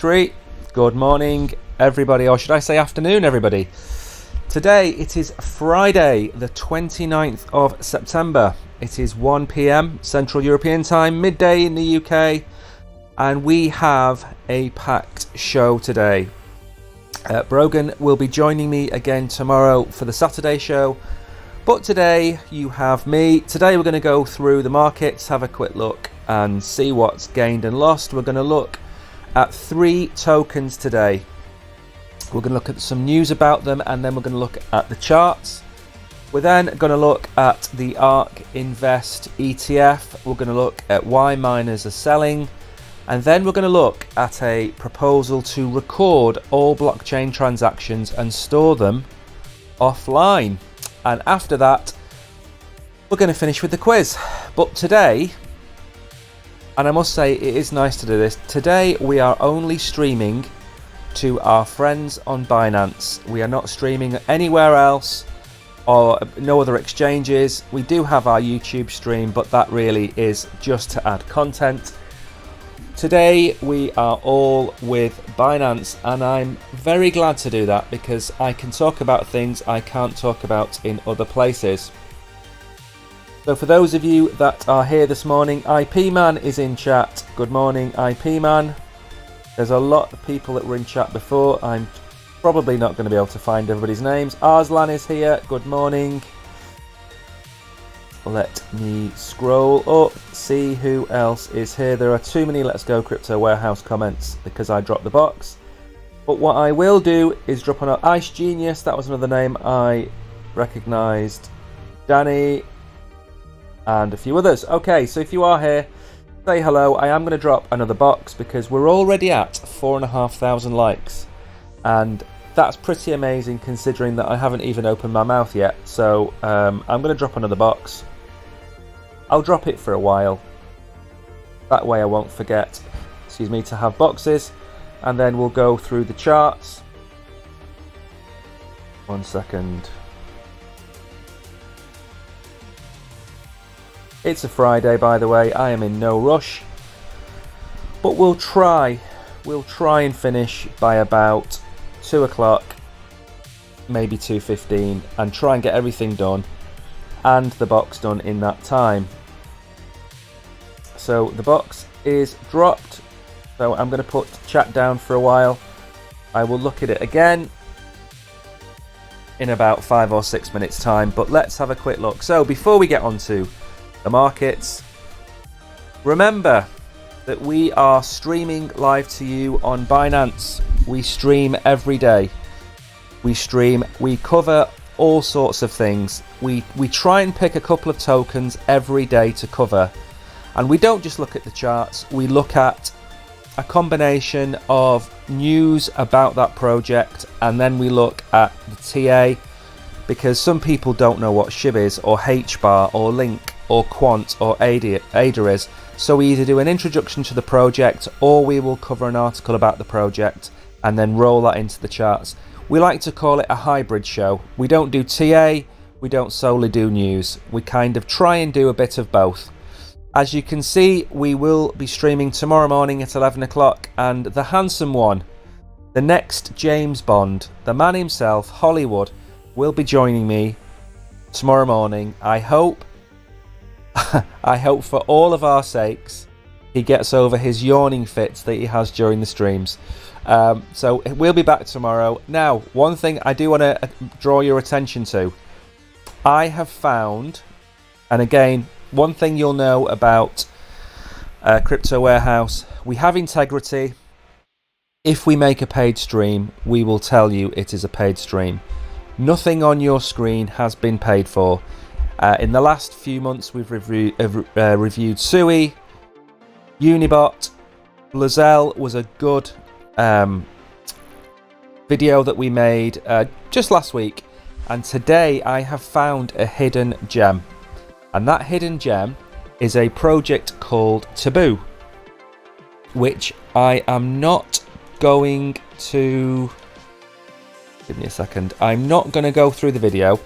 3. Good morning, everybody, or should I say afternoon, everybody. Today it is Friday, the 29th of September. It is 1 p.m. Central European Time, midday in the UK, and we have a packed show today. Brogan will be joining me again tomorrow for the Saturday show, but today you have me. Today we're going to go through the markets, have a quick look and see what's gained and lost. We're going to look at 3 tokens today. We're going to look at some news about them, and then we're going to look at the charts. We're then going to look at the ARK Invest ETF. We're going to look at why miners are selling, and then we're going to look at a proposal to record all blockchain transactions and store them offline. And after that, we're going to finish with the quiz. But today, and I must say it is nice to do this, today we are only streaming to our friends on Binance. We are not streaming anywhere else or no other exchanges. We do have our YouTube stream, but that really is just to add content. Today we are all with Binance, and I'm very glad to do that because I can talk about things I can't talk about in other places. So for those of you that are here this morning, IP Man is in chat. Good morning, IP Man. There's a lot of people that were in chat before. I'm probably not going to be able to find everybody's names. Arslan is here. Good morning. Let me scroll up, see who else is here. There are too many Let's Go Crypto Warehouse comments because I dropped the box. But what I will do is drop on Ice Genius. That was another name I recognised. Danny and a few others. Okay, so if you are here, say hello. I am going to drop another box because we're already at 4,500 likes, and that's pretty amazing considering that I haven't even opened my mouth yet. So I'm going to drop another box. I'll drop it for a while, that way I won't forget, excuse me, to have boxes, and then we'll go through the charts. 1 second. It's a Friday, by the way. I am in no rush, but we'll try and finish by about 2 o'clock, maybe 2:15, and try and get everything done and the box done in that time. So the box is dropped, so I'm going to put chat down for a while. I will look at it again in about 5 or 6 minutes time, but let's have a quick look. So before we get on to the markets, remember that we are streaming live to you on Binance. We stream every day. We cover all sorts of things. We try and pick a couple of tokens every day to cover, and we don't just look at the charts. We look at a combination of news about that project, and then we look at the TA, because some people don't know what SHIB is, or HBAR, or Link, or Quant, or ADA is. So we either do an introduction to the project, or we will cover an article about the project and then roll that into the charts. We like to call it a hybrid show. We don't do TA, we don't solely do news. We kind of try and do a bit of both. As you can see, we will be streaming tomorrow morning at 11 o'clock, and the handsome one, the next James Bond, the man himself, Hollywood, will be joining me tomorrow morning. I hope for all of our sakes he gets over his yawning fits that he has during the streams. So we'll be back tomorrow. Now, one thing I do want to draw your attention to. I have found, and again, one thing you'll know about Crypto Warehouse, we have integrity. If we make a paid stream, we will tell you it is a paid stream. Nothing on your screen has been paid for. In the last few months, we've reviewed Sui, Unibot. Lozelle was a good video that we made just last week, and today I have found a hidden gem, and that hidden gem is a project called Taboo, which I am not going to... Give me a second. I'm not going to go through the video.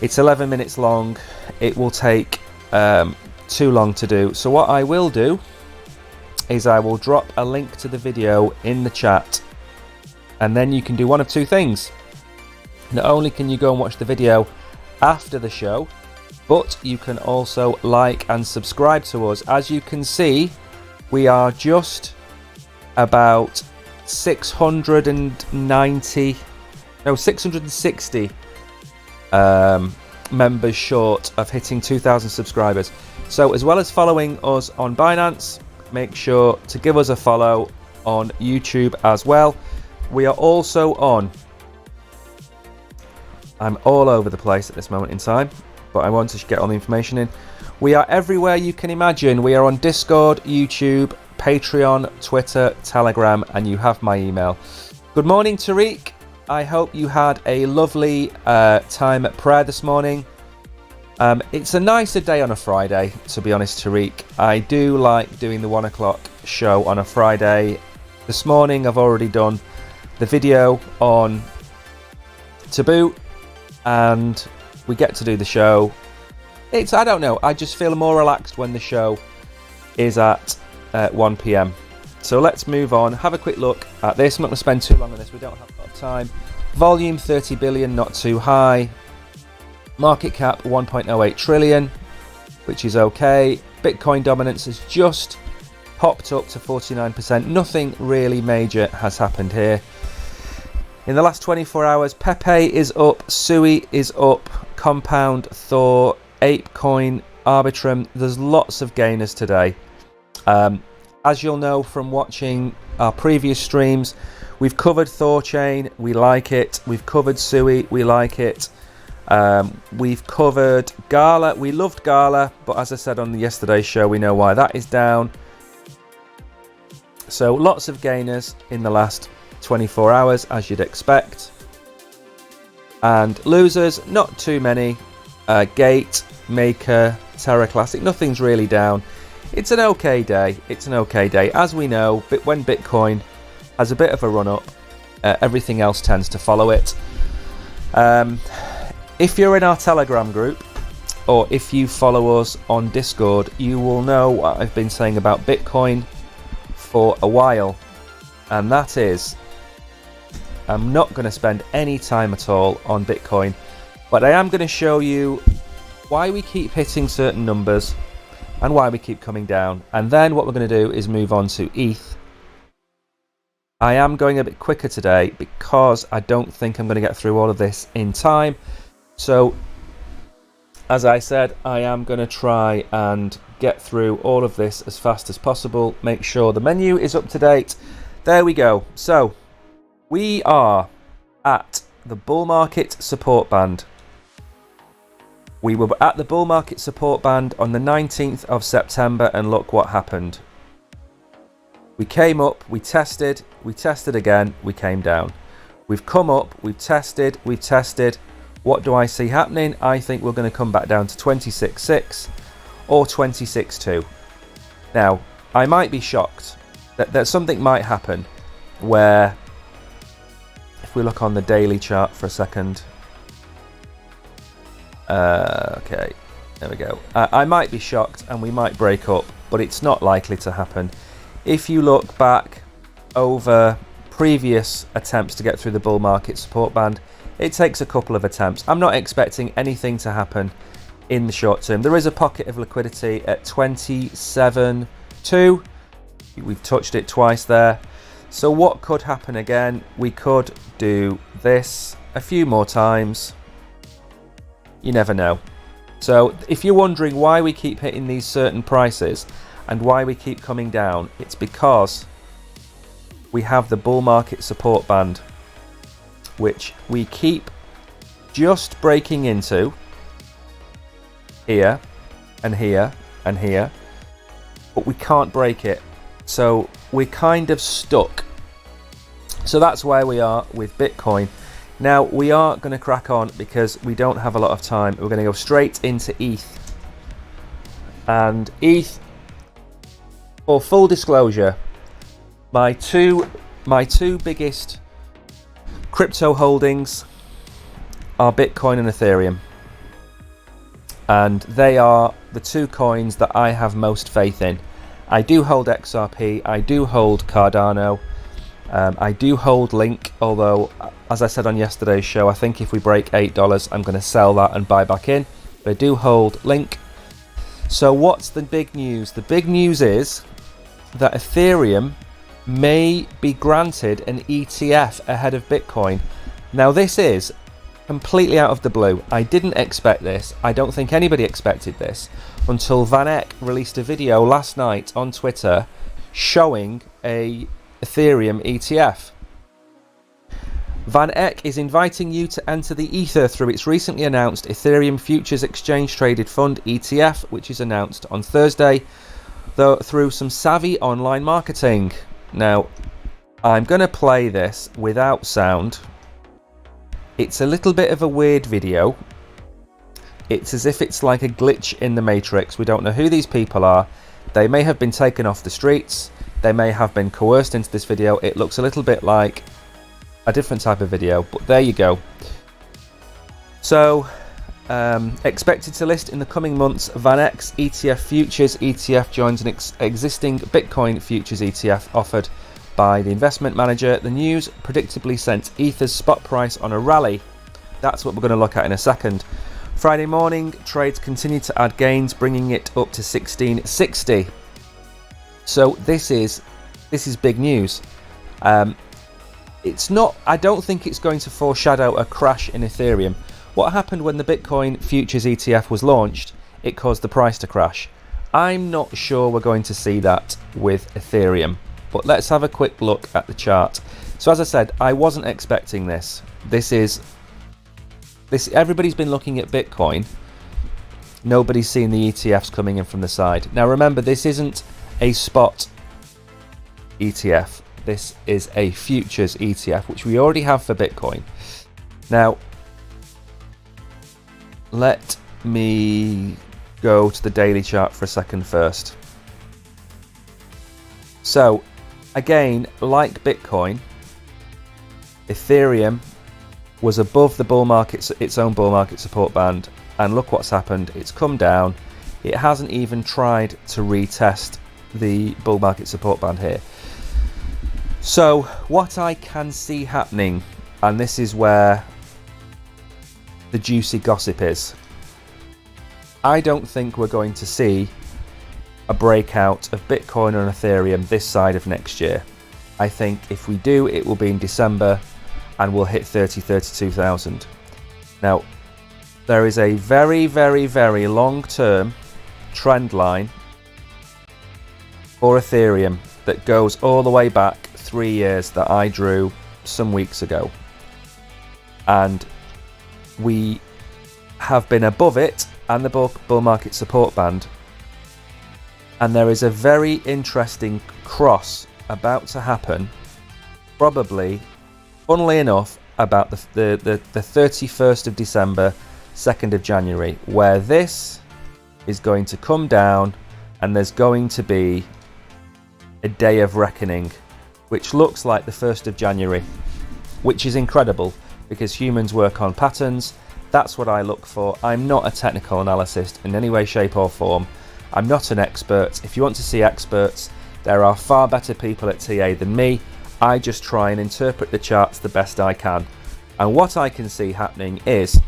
It's 11 minutes long. It will take too long to do. So what I will do is I will drop a link to the video in the chat, and then you can do one of two things. Not only can you go and watch the video after the show, but you can also like and subscribe to us. As you can see, we are just about 660 members short of hitting 2,000 subscribers. So as well as following us on Binance, make sure to give us a follow on YouTube as well. We are also on, I'm all over the place at this moment in time, but I want to get all the information in. We are everywhere you can imagine. We are on Discord, YouTube, Patreon, Twitter, Telegram, and you have my email. Good morning, Tariq. I hope you had a lovely time at prayer this morning. It's a nicer day on a Friday, to be honest, Tariq. I do like doing the 1 o'clock show on a Friday. This morning I've already done the video on Taboo, and we get to do the show. I don't know, I just feel more relaxed when the show is at 1 p.m. So let's move on, have a quick look at this. I'm not going to spend too long on this, we don't have a lot of time. Volume 30 billion, not too high. Market cap 1.08 trillion, which is okay. Bitcoin dominance has just popped up to 49%. Nothing really major has happened here. In the last 24 hours, Pepe is up, Sui is up, Compound, Thor, ApeCoin, Arbitrum. There's lots of gainers today. As you'll know from watching our previous streams, we've covered Thorchain, we like it. We've covered Sui, we like it. We've covered Gala, we loved Gala, but as I said on yesterday's show, we know why that is down. So lots of gainers in the last 24 hours, as you'd expect. And losers, not too many. Gate, Maker, Terra Classic, nothing's really down. It's an okay day. It's an okay day. As we know, when Bitcoin has a bit of a run up, everything else tends to follow it. If you're in our Telegram group, or if you follow us on Discord, you will know what I've been saying about Bitcoin for a while, and that is, I'm not going to spend any time at all on Bitcoin, but I am going to show you why we keep hitting certain numbers and why we keep coming down. And then what we're going to do is move on to ETH. I am going a bit quicker today because I don't think I'm going to get through all of this in time. So, as I said, I am going to try and get through all of this as fast as possible. Make sure the menu is up to date. There we go. So, we are at the bull market support band. We were at the bull market support band on the 19th of September, and look what happened. We came up, we tested again, we came down. We've come up, we've tested. What do I see happening? I think we're going to come back down to 26.6 or 26.2. Now, I might be shocked that something might happen where, if we look on the daily chart for a second, okay, there we go. I might be shocked and we might break up, but it's not likely to happen. If you look back over previous attempts to get through the bull market support band, it takes a couple of attempts. I'm not expecting anything to happen in the short term. There is a pocket of liquidity at 27.2. We've touched it twice there. So what could happen again? We could do this a few more times. You never know. So if you're wondering why we keep hitting these certain prices and why we keep coming down, it's because we have the bull market support band, which we keep just breaking into here and here and here, but we can't break it. So we're kind of stuck. So that's where we are with Bitcoin. Now we are going to crack on because we don't have a lot of time. We're going to go straight into ETH. And ETH, for full disclosure, my two biggest crypto holdings are Bitcoin and Ethereum. And they are the two coins that I have most faith in. I do hold XRP, I do hold Cardano, I do hold Link, although as I said on yesterday's show, I think if we break $8 I'm going to sell that and buy back in. But I do hold Link. So what's the big news? The big news is that Ethereum may be granted an ETF ahead of Bitcoin. Now this is completely out of the blue. I didn't expect this. I don't think anybody expected this until Van Eck released a video last night on Twitter showing a Ethereum ETF. Van Eck is inviting you to enter the Ether through its recently announced Ethereum Futures Exchange Traded Fund ETF, which is announced on Thursday, though through some savvy online marketing. Now, I'm going to play this without sound. It's a little bit of a weird video. It's as if it's like a glitch in the Matrix. We don't know who these people are. They may have been taken off the streets. They may have been coerced into this video. It looks a little bit like a different type of video, but there you go. So, expected to list in the coming months, Van Eck's ETF Futures ETF joins an existing Bitcoin Futures ETF offered by the investment manager. The news predictably sent Ether's spot price on a rally. That's what we're going to look at in a second. Friday morning, trades continued to add gains, bringing it up to 1660. So this is big news. It's not. I don't think it's going to foreshadow a crash in Ethereum. What happened when the Bitcoin Futures ETF was launched? It caused the price to crash. I'm not sure we're going to see that with Ethereum. But let's have a quick look at the chart. So as I said, I wasn't expecting this. This. Everybody's been looking at Bitcoin. Nobody's seen the ETFs coming in from the side. Now remember, this isn't a spot ETF. This is a futures ETF, which we already have for Bitcoin. Now, let me go to the daily chart for a second first. So, again, like Bitcoin, Ethereum was above the bull market, its own bull market support band, and look what's happened. It's come down. It hasn't even tried to retest the bull market support band here. So what I can see happening, and this is where the juicy gossip is, I don't think we're going to see a breakout of Bitcoin and Ethereum this side of next year. I think if we do, it will be in December and we'll hit 32,000. Now, there is a very, very, very long-term trend line for Ethereum that goes all the way back 3 years that I drew some weeks ago. And we have been above it and the bull market support band. And there is a very interesting cross about to happen, probably, funnily enough, about the 31st of December, 2nd of January, where this is going to come down and there's going to be a day of reckoning, which looks like the 1st of January, which is incredible because humans work on patterns. That's what I look for. I'm not a technical analyst in any way, shape or form. I'm not an expert. If you want to see experts, there are far better people at TA than me. I just try and interpret the charts the best I can. And what I can see happening is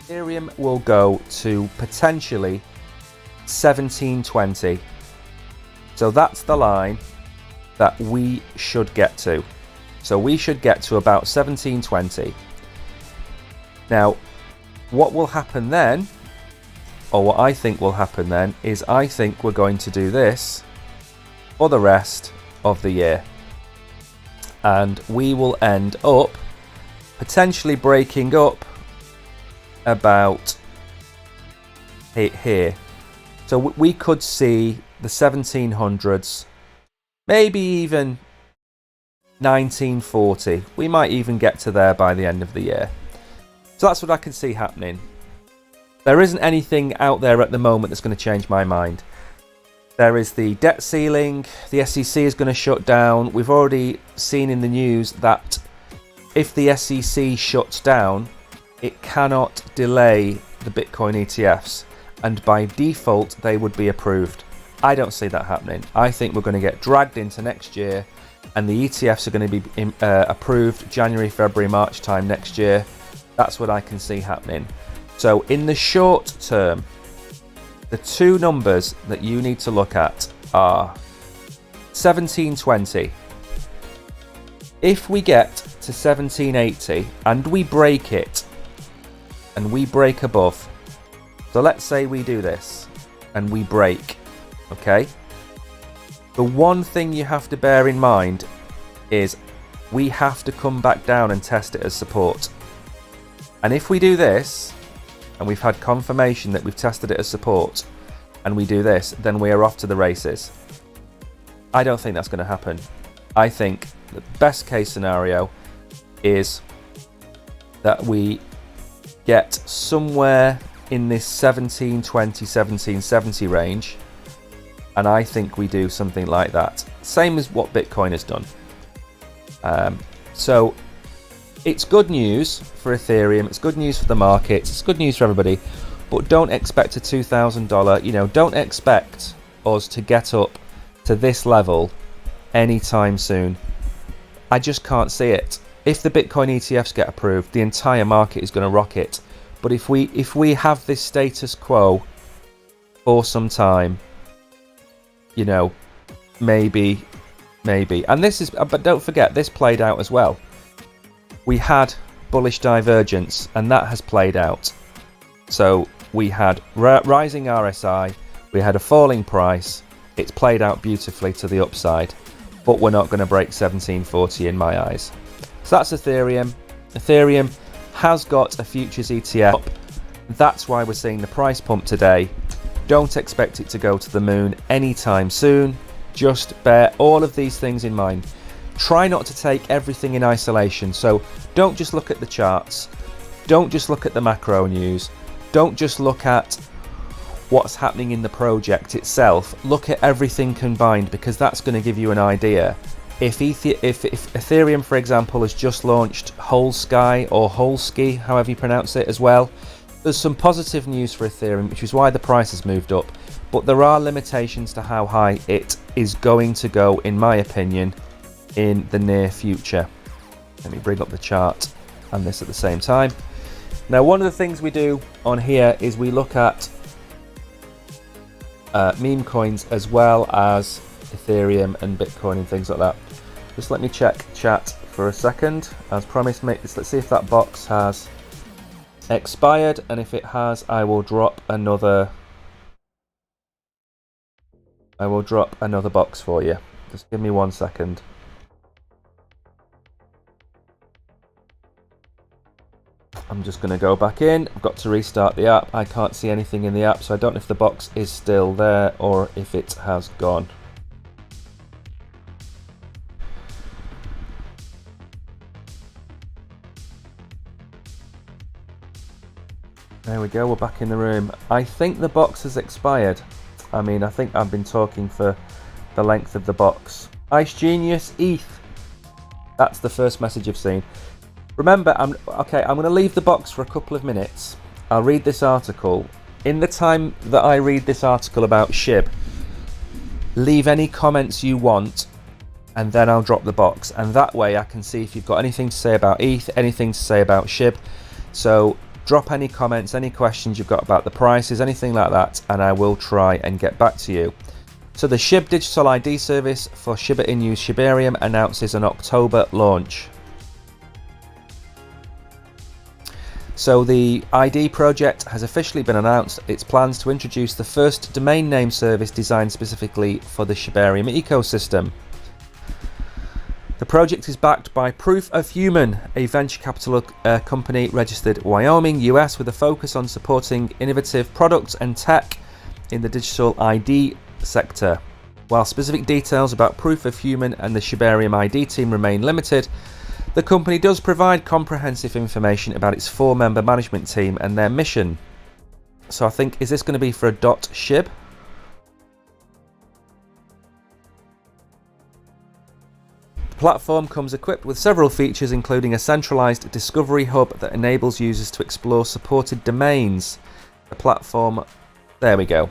Ethereum will go to potentially 1720. So that's the line that we should get to. So we should get to about 1720. Now, what will happen then, or what I think will happen then, is I think we're going to do this for the rest of the year. And we will end up potentially breaking up about here. So we could see the 1700s, maybe even 1940. We might even get to there by the end of the year. So that's what I can see happening. There isn't anything out there at the moment that's going to change my mind. There is the debt ceiling. The SEC is going to shut down. We've already seen in the news that if the SEC shuts down, it cannot delay the Bitcoin ETFs. And by default, they would be approved. I don't see that happening. I think we're going to get dragged into next year, and the ETFs are going to be approved January, February, March time next year. That's what I can see happening. So in the short term, the two numbers that you need to look at are 1720. If we get to 1780 and we break it, and we break above, so let's say we do this and we break, okay? The one thing you have to bear in mind is we have to come back down and test it as support. And if we do this, and we've had confirmation that we've tested it as support, and we do this, then we are off to the races. I don't think that's going to happen. I think the best case scenario is that we get somewhere in this 1720, 1770 range, and I think we do something like that. Same as what Bitcoin has done. So it's good news for Ethereum, it's good news for the markets, it's good news for everybody, but don't expect a $2,000, don't expect us to get up to this level anytime soon. I just can't see it. If the Bitcoin ETFs get approved, the entire market is going to rocket. But if we have this status quo for some time, maybe. And this is, but don't forget, this played out as well. We had bullish divergence, and that has played out. So we had rising RSI, we had a falling price. It's played out beautifully to the upside, but we're not going to break 1740 in my eyes. So that's Ethereum. Ethereum has got a futures ETF. That's why we're seeing the price pump today. Don't expect it to go to the moon anytime soon. Just bear all of these things in mind. Try not to take everything in isolation. So don't just look at the charts. Don't just look at the macro news. Don't just look at what's happening in the project itself. Look at everything combined, because that's going to give you an idea. If Ethereum, for example, has just launched Holsky or Holsky, however you pronounce it as well, there's some positive news for Ethereum, which is why the price has moved up. But there are limitations to how high it is going to go, in my opinion, in the near future. Let me bring up the chart and this at the same time. Now, one of the things we do on here is we look at meme coins as well as Ethereum and Bitcoin and things like that. Just let me check chat for a second. As promised, let's see if that box has expired, and if it has, I will drop another box for you. Just give me 1 second. I'm just going to go back in. I've got to restart the app. I can't see anything in the app, so I don't know if the box is still there or if it has gone. There we go, we're back in the room. I think the box has expired. I think I've been talking for the length of the box. Ice Genius ETH. That's the first message I've seen. Remember, I'm going to leave the box for a couple of minutes. I'll read this article. In the time that I read this article about SHIB, leave any comments you want, and then I'll drop the box. And that way I can see if you've got anything to say about ETH, anything to say about SHIB. So drop any comments, any questions you've got about the prices, anything like that, and I will try and get back to you. So the SHIB digital ID service for Shiba Inu Shibarium announces an October launch. So the ID project has officially been announced its plans to introduce the first domain name service designed specifically for the Shibarium ecosystem. The project is backed by Proof of Human, a venture capital company registered in Wyoming, US, with a focus on supporting innovative products and tech in the digital ID sector. While specific details about Proof of Human and the Shibarium ID team remain limited, the company does provide comprehensive information about its 4-member management team and their mission. So I think, is this going to be for a .shib? The platform comes equipped with several features, including a centralized discovery hub that enables users to explore supported domains. The platform, there we go.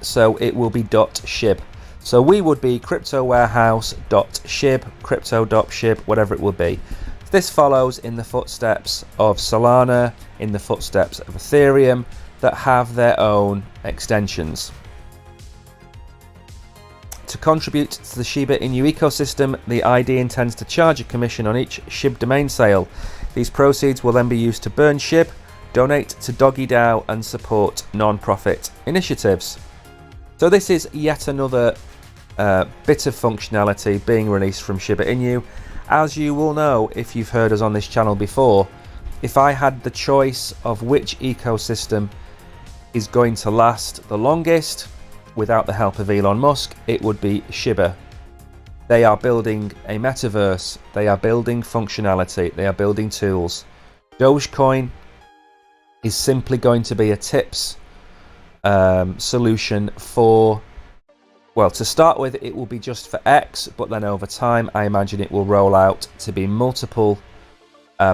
so it will be .shib. So we would be cryptowarehouse.shib, crypto.shib, whatever it will be. This follows in the footsteps of Solana, in the footsteps of Ethereum, that have their own extensions. To contribute to the Shiba Inu ecosystem, the ID intends to charge a commission on each SHIB domain sale. These proceeds will then be used to burn SHIB, donate to Doggy DAO, and support non-profit initiatives. So this is yet another bit of functionality being released from Shiba Inu. As you will know if you've heard us on this channel before, if I had the choice of which ecosystem is going to last the longest without the help of Elon Musk, it would be Shiba. They are building a metaverse, they are building functionality, they are building tools. Dogecoin is simply going to be a tips solution for, well, to start with it will be just for X, but then over time I imagine it will roll out to be multiple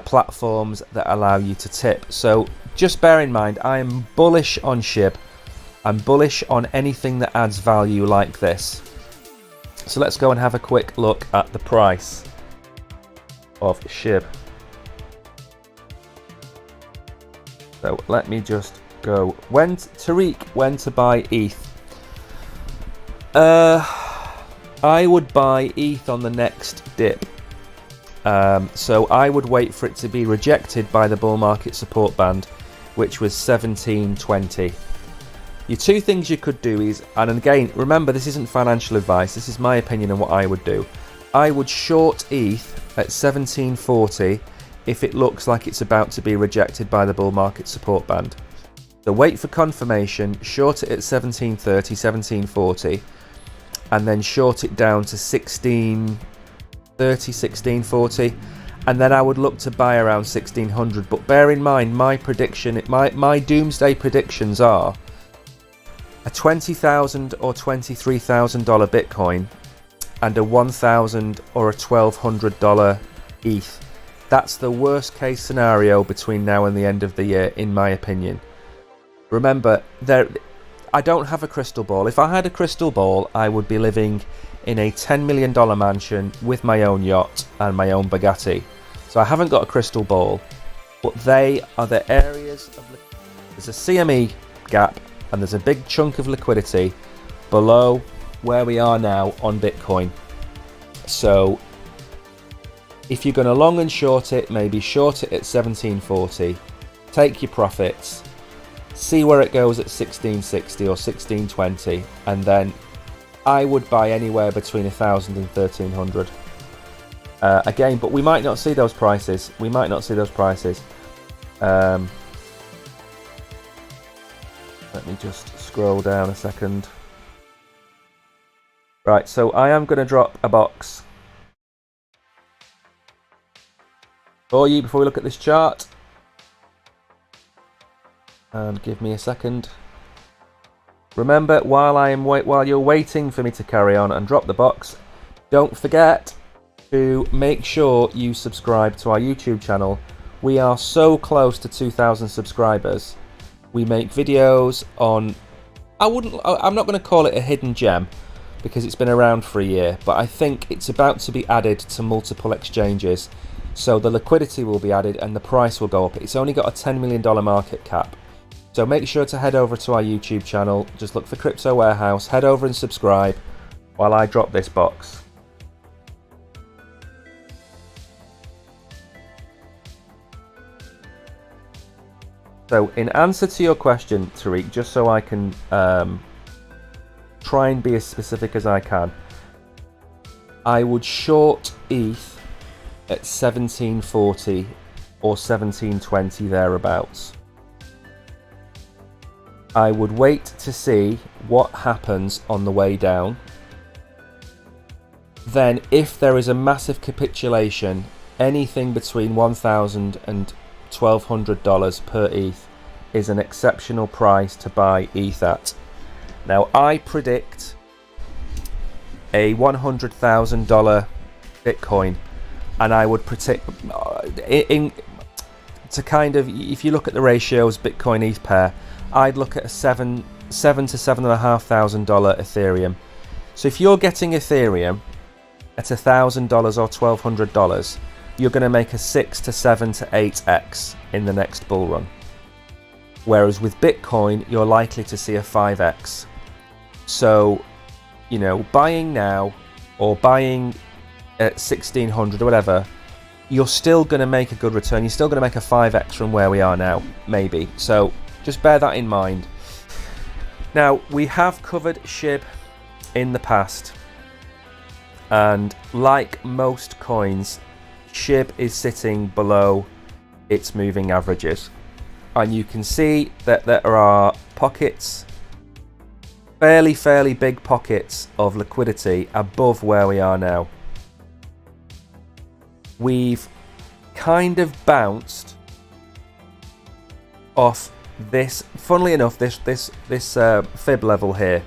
platforms that allow you to tip. So just bear in mind, I am bullish on SHIB. I'm bullish on anything that adds value like this. So let's go and have a quick look at the price of SHIB. So let me just go. Tariq, when to buy ETH? I would buy ETH on the next dip. So I would wait for it to be rejected by the bull market support band, which was 1720. Your two things you could do is, and again, remember this isn't financial advice, this is my opinion on what I would do. I would short ETH at 1740 if it looks like it's about to be rejected by the bull market support band. So wait for confirmation, short it at 1730, 1740, and then short it down to 1630, 1640, and then I would look to buy around 1600. But bear in mind, my prediction, my doomsday predictions are a $20,000 or $23,000 Bitcoin and a $1,000 or a $1,200 ETH. That's the worst case scenario between now and the end of the year, in my opinion. Remember, I don't have a crystal ball. If I had a crystal ball, I would be living in a $10 million mansion with my own yacht and my own Bugatti. So I haven't got a crystal ball, but they are the areas of there's a CME gap and there's a big chunk of liquidity below where we are now on Bitcoin. So if you're going to long and short it, maybe short it at 1740, take your profits, see where it goes at 1660 or 1620, and then I would buy anywhere between 1,000 and 1,300. Again, but we might not see those prices. Let me just scroll down a second. Right, so I am going to drop a box for you before we look at this chart. And give me a second. Remember, while you're waiting for me to carry on and drop the box, don't forget to make sure you subscribe to our YouTube channel. We are so close to 2,000 subscribers. We make videos on, I'm not going to call it a hidden gem because it's been around for a year, but I think it's about to be added to multiple exchanges. So the liquidity will be added and the price will go up. It's only got a $10 million market cap. So make sure to head over to our YouTube channel, just look for Crypto Warehouse, head over and subscribe while I drop this box. So in answer to your question, Tariq, just so I can try and be as specific as I can, I would short ETH at 1740 or 1720 thereabouts. I would wait to see what happens on the way down. Then if there is a massive capitulation, anything between $1,000 and $1,200 per ETH is an exceptional price to buy ETH at. Now I predict a $100,000 Bitcoin, and I would predict to kind of, if you look at the ratios Bitcoin ETH pair, I'd look at a $7,000 to $7,500 Ethereum. So if you're getting Ethereum at $1,000 or $1,200, you're going to make a 6 to 7 to 8x in the next bull run. Whereas with Bitcoin, you're likely to see a 5x. So, you know, buying now or buying at 1,600 or whatever, you're still going to make a good return. You're still going to make a 5x from where we are now, maybe. So just bear that in mind. Now, we have covered SHIB in the past, and like most coins, SHIB is sitting below its moving averages, and you can see that there are pockets, fairly big pockets of liquidity above where we are now. We've kind of bounced off this, funnily enough, this fib level here.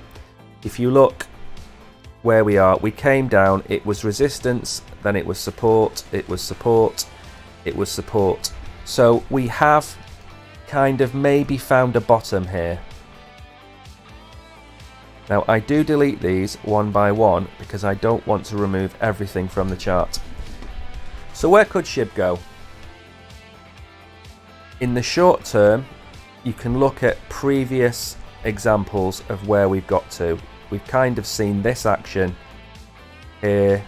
If you look where we are, we came down, it was resistance, then it was support, it was support, it was support. So we have kind of maybe found a bottom here. Now I do delete these one by one because I don't want to remove everything from the chart. So where could SHIB go? In the short term, you can look at previous examples of where we've got to. We've kind of seen this action here.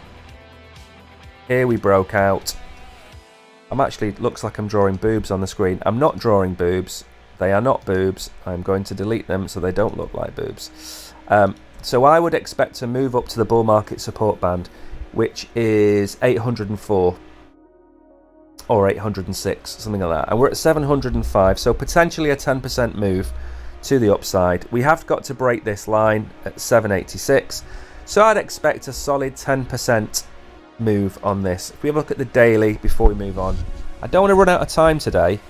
Here we broke out. It looks like I'm drawing boobs on the screen. I'm not drawing boobs. They are not boobs. I'm going to delete them so they don't look like boobs. So I would expect to move up to the bull market support band, which is 804 or 806, something like that. And we're at 705, so potentially a 10% move to the upside. We have got to break this line at 786, so I'd expect a solid 10% move on this. If we have a look at the daily before we move on, I don't want to run out of time today.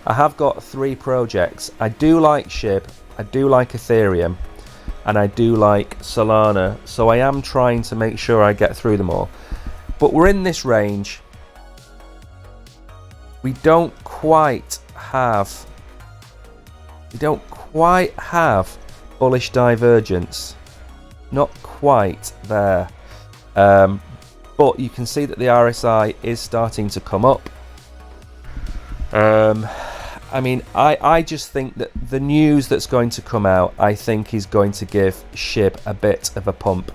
I have got 3 projects. I do like SHIB, I do like Ethereum, and I do like Solana, so I am trying to make sure I get through them all. But we're in this range. We don't quite have bullish divergence, not quite there, but you can see that the RSI is starting to come up. I mean, I just think that the news that's going to come out, I think, is going to give SHIB a bit of a pump.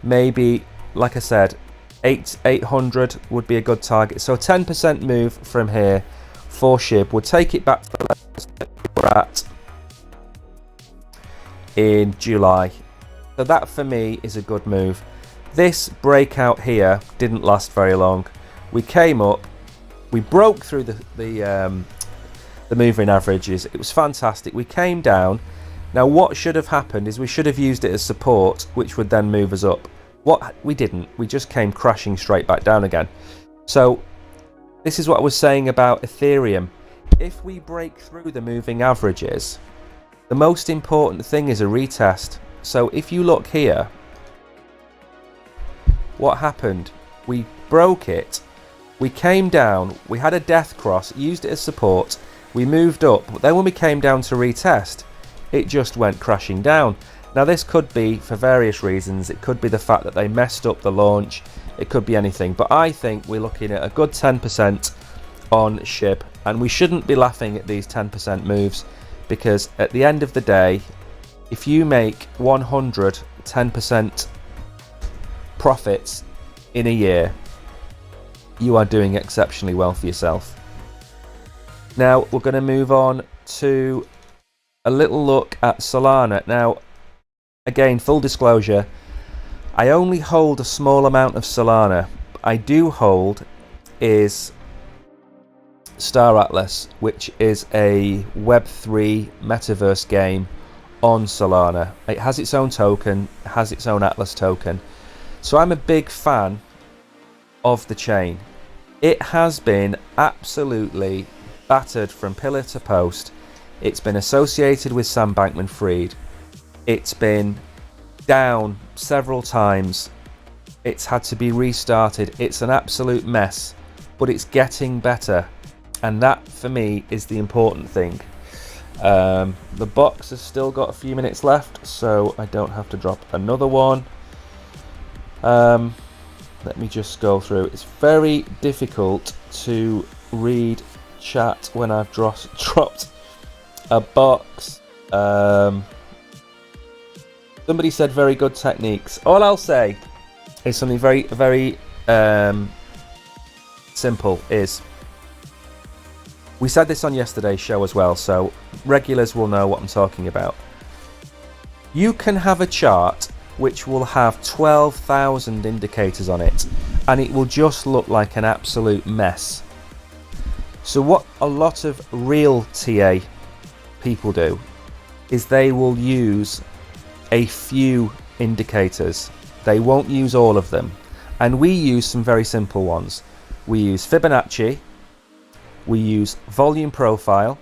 Maybe, like I said, 800 would be a good target. So a 10% move from here for SHIB would take it back to the levels that we were at in July. So that for me is a good move. This breakout here didn't last very long. We came up, we broke through the moving averages. It was fantastic. We came down. Now what should have happened is we should have used it as support, which would then move us up. What we didn't, we just came crashing straight back down again. So this is what I was saying about Ethereum. If we break through the moving averages, the most important thing is a retest. So if you look here, what happened? We broke it, we came down, we had a death cross, used it as support, we moved up, but then when we came down to retest, it just went crashing down. Now this could be for various reasons. It could be the fact that they messed up the launch, it could be anything, but I think we're looking at a good 10% on SHIB, and we shouldn't be laughing at these 10% moves, because at the end of the day, if you make 110% profits in a year, you are doing exceptionally well for yourself. Now we're going to move on to a little look at Solana. Now again, full disclosure, I only hold a small amount of Solana. I do hold is Star Atlas, which is a Web3 metaverse game on Solana. It has its own token, has its own Atlas token. So I'm a big fan of the chain. It has been absolutely battered from pillar to post. It's been associated with Sam Bankman-Fried. It's been down several times. It's had to be restarted. It's an absolute mess, but it's getting better. And that for me is the important thing. The box has still got a few minutes left, so I don't have to drop another one. Let me just go through. It's very difficult to read chat when I've dropped a box. Somebody said very good techniques. All I'll say is something very, very simple. Is we said this on yesterday's show as well, so regulars will know what I'm talking about. You can have a chart which will have 12,000 indicators on it, and it will just look like an absolute mess. So what a lot of real TA people do is they will use a few indicators. They won't use all of them, and we use some very simple ones. We use Fibonacci, we use volume profile,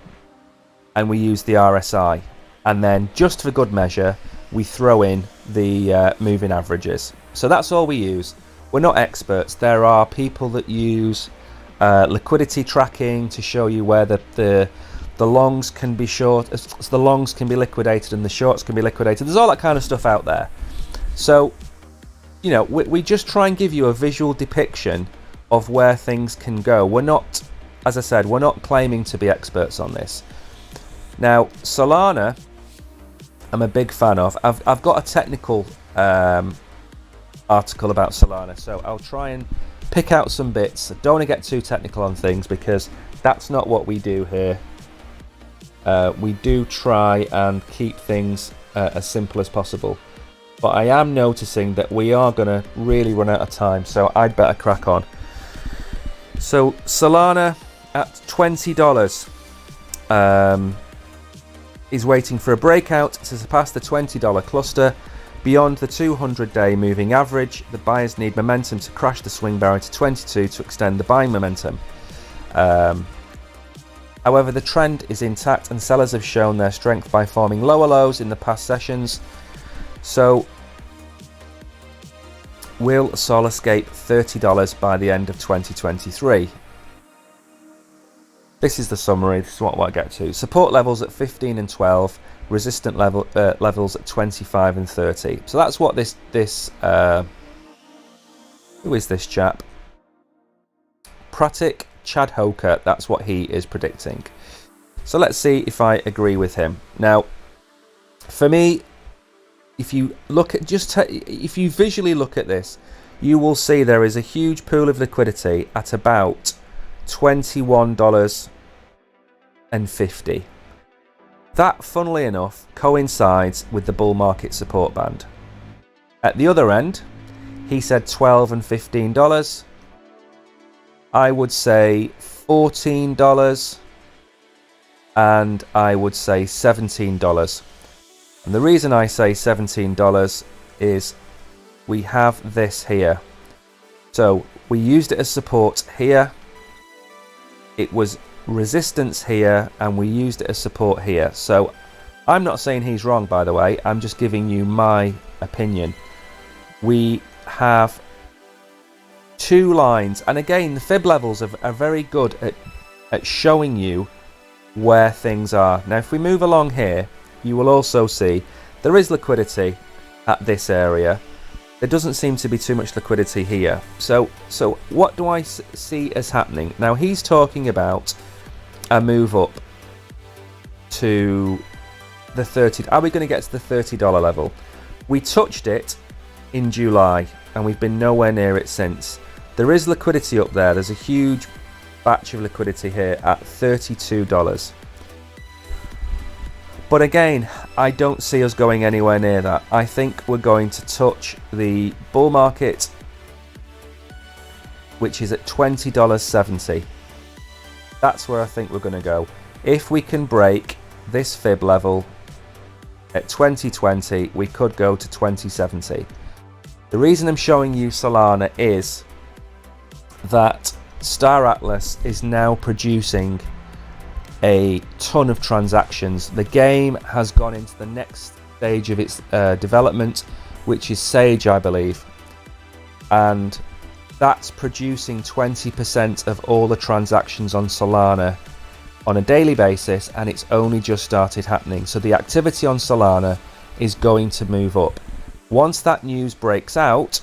and we use the RSI, and then just for good measure we throw in the moving averages. So that's all we use. We're not experts. There are people that use liquidity tracking to show you where the longs can be short, the longs can be liquidated and the shorts can be liquidated. There's all that kind of stuff out there. So, you know, we just try and give you a visual depiction of where things can go. We're not, as I said, we're not claiming to be experts on this. Now, Solana, I'm a big fan of. I've got a technical article about Solana, so I'll try and pick out some bits. I don't want to get too technical on things because that's not what we do here. We do try and keep things as simple as possible, but I am noticing that we are going to really run out of time, so I'd better crack on. So Solana at $20 is waiting for a breakout to surpass the $20 cluster beyond the 200-day moving average. The buyers need momentum to crash the swing barrier to 22 to extend the buying momentum. However, the trend is intact and sellers have shown their strength by forming lower lows in the past sessions. So will Sol escape $30 by the end of 2023? This is the summary. This is what I get to. Support levels at 15 and 12, resistant levels at 25 and 30. So that's what this who is this chap? Pratik Chadhoka, that's what he is predicting. So let's see if I agree with him. Now, for me, if you look at if you visually look at this, you will see there is a huge pool of liquidity at about $21.50. That, funnily enough, coincides with the bull market support band. At the other end, he said $12 and $15. I would say $14, and I would say $17. And the reason I say $17 is we have this here. So we used it as support here. It was resistance here, and we used it as support here. So I'm not saying he's wrong, by the way. I'm just giving you my opinion. We have two lines, and again, the fib levels are very good at showing you where things are. Now, if we move along here, you will also see there is liquidity at this area. There doesn't seem to be too much liquidity here. So what do I see as happening? Now, he's talking about a move up to the 30. Are we going to get to the $30 level? We touched it in July, and we've been nowhere near it since. There is liquidity up there. There's a huge batch of liquidity here at $32. But again, I don't see us going anywhere near that. I think we're going to touch the bull market, which is at $20.70. That's where I think we're going to go. If we can break this fib level at 2020, we could go to 2070. The reason I'm showing you Solana is that Star Atlas is now producing a ton of transactions. The game has gone into the next stage of its development, which is Sage, I believe, and that's producing 20% of all the transactions on Solana on a daily basis, and it's only just started happening. So the activity on Solana is going to move up. Once that news breaks out,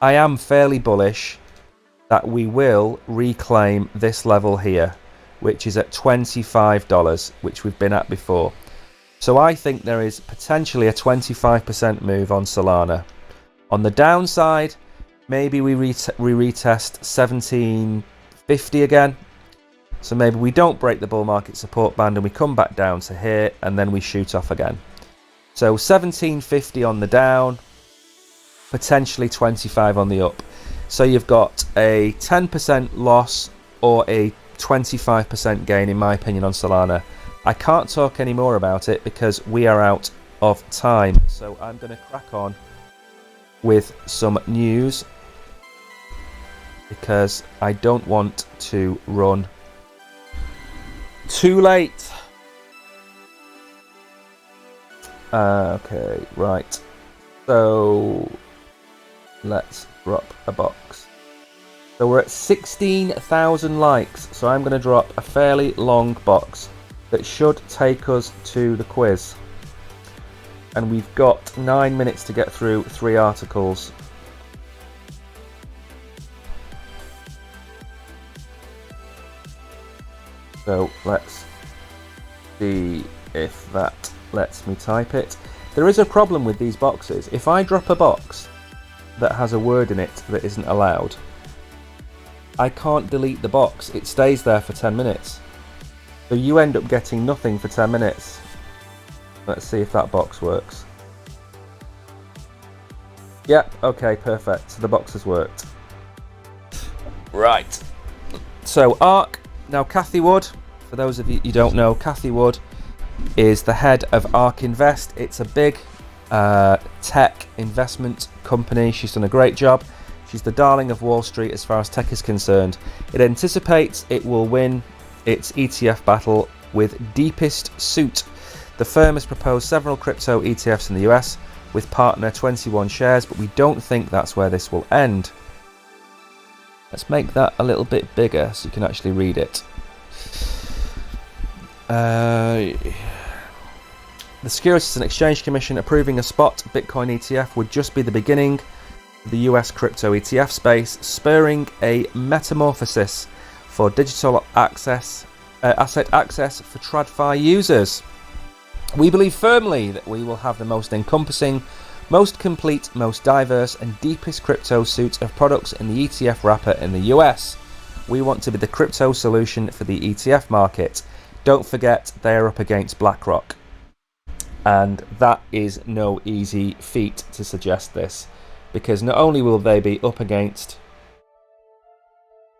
I am fairly bullish that we will reclaim this level here, which is at $25, which we've been at before. So I think there is potentially a 25% move on Solana. On the downside, maybe we retest 1750 again. So maybe we don't break the bull market support band and we come back down to here and then we shoot off again. So 1750 on the down, potentially 25 on the up. So you've got a 10% loss or a 25% gain, in my opinion, on Solana. I can't talk any more about it because we are out of time. So I'm going to crack on with some news because I don't want to run too late. Okay, right. So let's drop a box. So we're at 16,000 likes. So I'm going to drop a fairly long box that should take us to the quiz. And we've got 9 minutes to get through 3 articles. So let's see if that lets me type it. There is a problem with these boxes. If I drop a box that has a word in it that isn't allowed, I can't delete the box. It stays there for 10 minutes. So you end up getting nothing for 10 minutes. Let's see if that box works. Yep, okay, perfect. So the box has worked. Right. So ARK. Now Cathy Wood, for those of you who don't know, Cathy Wood is the head of ARK Invest. It's a big tech investment company. She's done a great job. She's the darling of Wall Street as far as tech is concerned. It anticipates it will win its ETF battle with deepest suit. The firm has proposed several crypto ETFs in the US with partner 21 shares, but we don't think that's where this will end. Let's make that a little bit bigger so you can actually read it. The Securities and Exchange Commission approving a spot Bitcoin ETF would just be the beginning of the US crypto ETF space, spurring a metamorphosis for digital access, asset access for TradFi users. We believe firmly that we will have the most encompassing, most complete, most diverse and deepest crypto suite of products in the ETF wrapper in the US. We want to be the crypto solution for the ETF market. Don't forget they are up against BlackRock. And that is no easy feat to suggest this, because not only will they be up against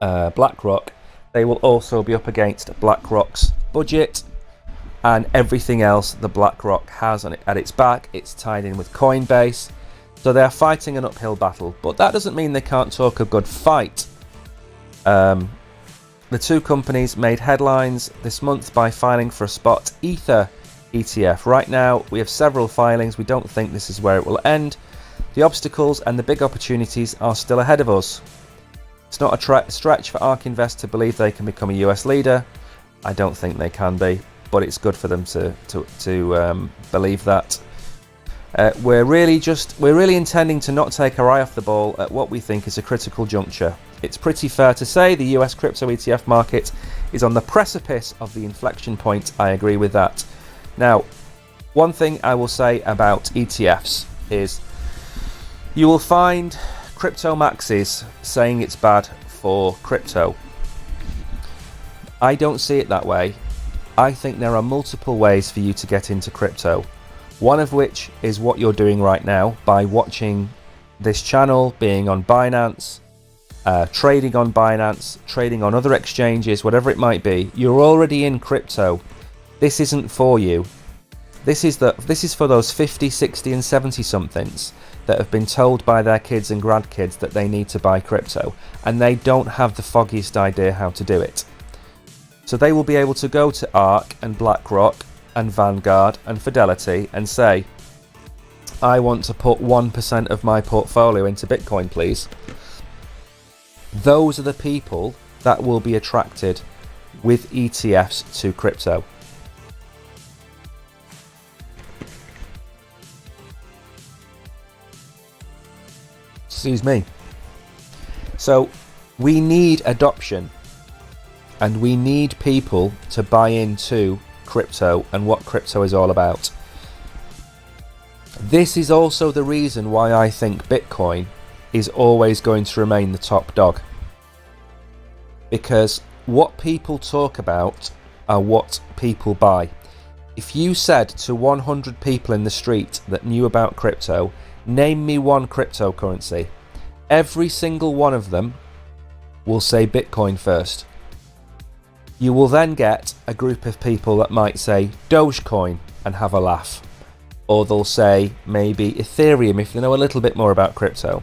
BlackRock, they will also be up against BlackRock's budget and everything else that BlackRock has at its back. It's tied in with Coinbase, so they're fighting an uphill battle. But that doesn't mean they can't talk a good fight. The two companies made headlines this month by filing for a spot Ether ETF. Right now, we have several filings. We don't think this is where it will end. The obstacles and the big opportunities are still ahead of us. It's not a stretch for ARK Invest to believe they can become a US leader. I don't think they can be, but it's good for them to believe that. We're really intending to not take our eye off the ball at what we think is a critical juncture. It's pretty fair to say the US crypto ETF market is on the precipice of the inflection point. I agree with that. Now, one thing I will say about ETFs is you will find crypto maxis saying it's bad for crypto. I don't see it that way. I think there are multiple ways for you to get into crypto. One of which is what you're doing right now by watching this channel, being on Binance, trading on Binance, trading on other exchanges, whatever it might be. You're already in crypto. This isn't for you. This is for those 50, 60 and 70 somethings that have been told by their kids and grandkids that they need to buy crypto, and they don't have the foggiest idea how to do it. So they will be able to go to ARK and BlackRock and Vanguard and Fidelity and say, I want to put 1% of my portfolio into Bitcoin, please. Those are the people that will be attracted with ETFs to crypto. Excuse me. So we need adoption, and we need people to buy into crypto and what crypto is all about. This is also the reason why I think Bitcoin is always going to remain the top dog, because what people talk about are what people buy. If you said to 100 people in the street that knew about crypto, name me one cryptocurrency, every single one of them will say Bitcoin first. You will then get a group of people that might say Dogecoin and have a laugh, or they'll say maybe Ethereum if they know a little bit more about crypto.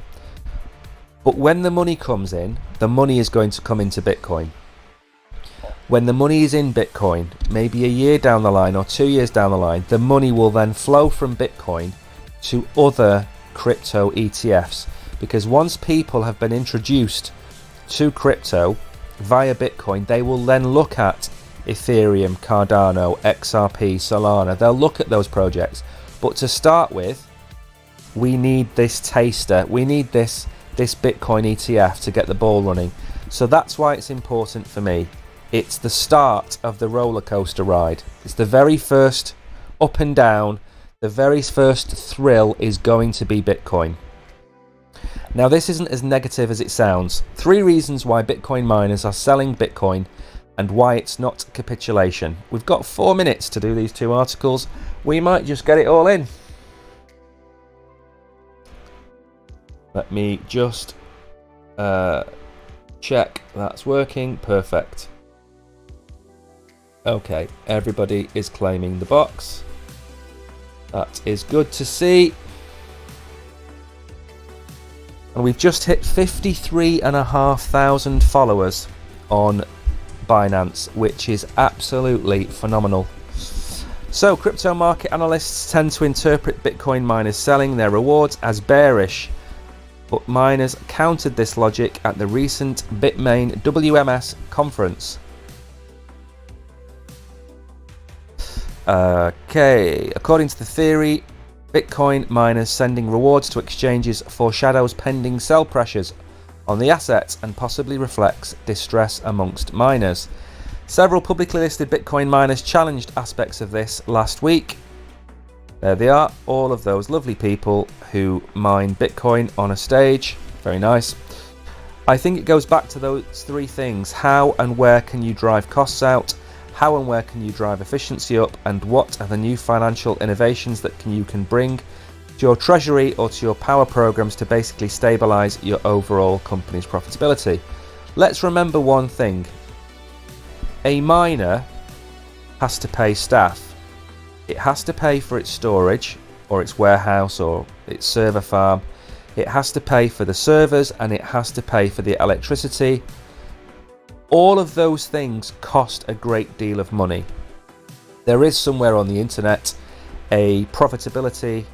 But when the money comes in, the money is going to come into Bitcoin. When the money is in Bitcoin, maybe a year down the line or 2 years down the line, the money will then flow from Bitcoin to other crypto ETFs, because once people have been introduced to crypto via Bitcoin, they will then look at Ethereum, Cardano, XRP, Solana. They'll look at those projects. But to start with, we need this taster. We need this Bitcoin ETF to get the ball running. So that's why it's important for me. It's the start of the roller coaster ride. It's the very first up and down. The very first thrill is going to be Bitcoin. Now, this isn't as negative as it sounds. 3 reasons why Bitcoin miners are selling Bitcoin and why it's not capitulation. We've got 4 minutes to do these 2 articles. We might just get it all in. Let me just check that's working. Perfect. Okay, everybody is claiming the box. That is good to see. And we've just hit 53,500 followers on Binance, which is absolutely phenomenal. So, crypto market analysts tend to interpret Bitcoin miners selling their rewards as bearish, but miners countered this logic at the recent Bitmain WMS conference. Okay, according to the theory, Bitcoin miners sending rewards to exchanges foreshadows pending sell pressures on the assets and possibly reflects distress amongst miners. Several publicly listed Bitcoin miners challenged aspects of this last week. There they are, all of those lovely people who mine Bitcoin on a stage. Very nice. I think it goes back to those 3 things. How and where can you drive costs out? How and where can you drive efficiency up, and what are the new financial innovations that you can bring to your treasury or to your power programs to basically stabilize your overall company's profitability? Let's remember one thing. A miner has to pay staff. It has to pay for its storage or its warehouse or its server farm. It has to pay for the servers, and it has to pay for the electricity. All of those things cost a great deal of money. There is somewhere on the internet a profitability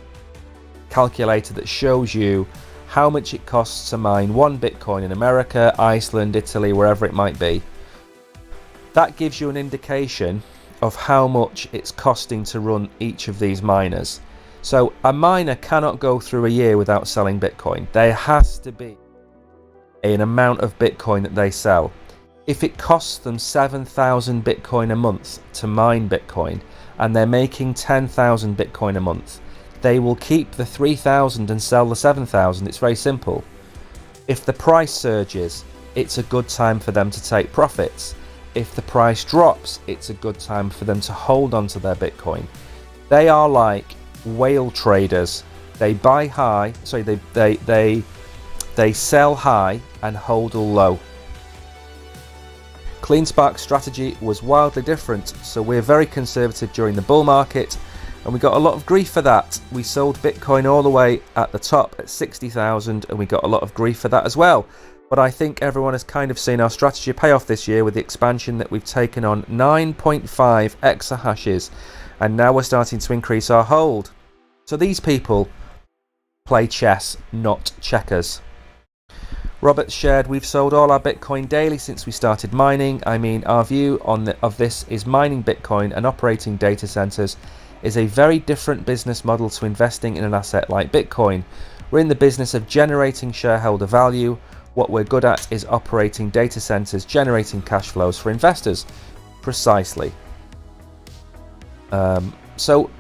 calculator that shows you how much it costs to mine 1 Bitcoin in America, Iceland, Italy, wherever it might be. That gives you an indication of how much it's costing to run each of these miners. So a miner cannot go through a year without selling Bitcoin. There has to be an amount of Bitcoin that they sell. If it costs them 7,000 Bitcoin a month to mine Bitcoin, and they're making 10,000 Bitcoin a month, they will keep the 3,000 and sell the 7,000. It's very simple. If the price surges, it's a good time for them to take profits. If the price drops, it's a good time for them to hold on to their Bitcoin. They are like whale traders. They buy high, sorry, they sell high and hold low. CleanSpark's strategy was wildly different, so we're very conservative during the bull market, and we got a lot of grief for that. We sold Bitcoin all the way at the top at 60,000, and we got a lot of grief for that as well. But I think everyone has kind of seen our strategy pay off this year with the expansion that we've taken on 9.5 exahashes, and now we're starting to increase our hold. So these people play chess, not checkers. Robert shared, we've sold all our Bitcoin daily since we started mining. I mean, our view of this is mining Bitcoin and operating data centers is a very different business model to investing in an asset like Bitcoin. We're in the business of generating shareholder value. What we're good at is operating data centers, generating cash flows for investors. Precisely. So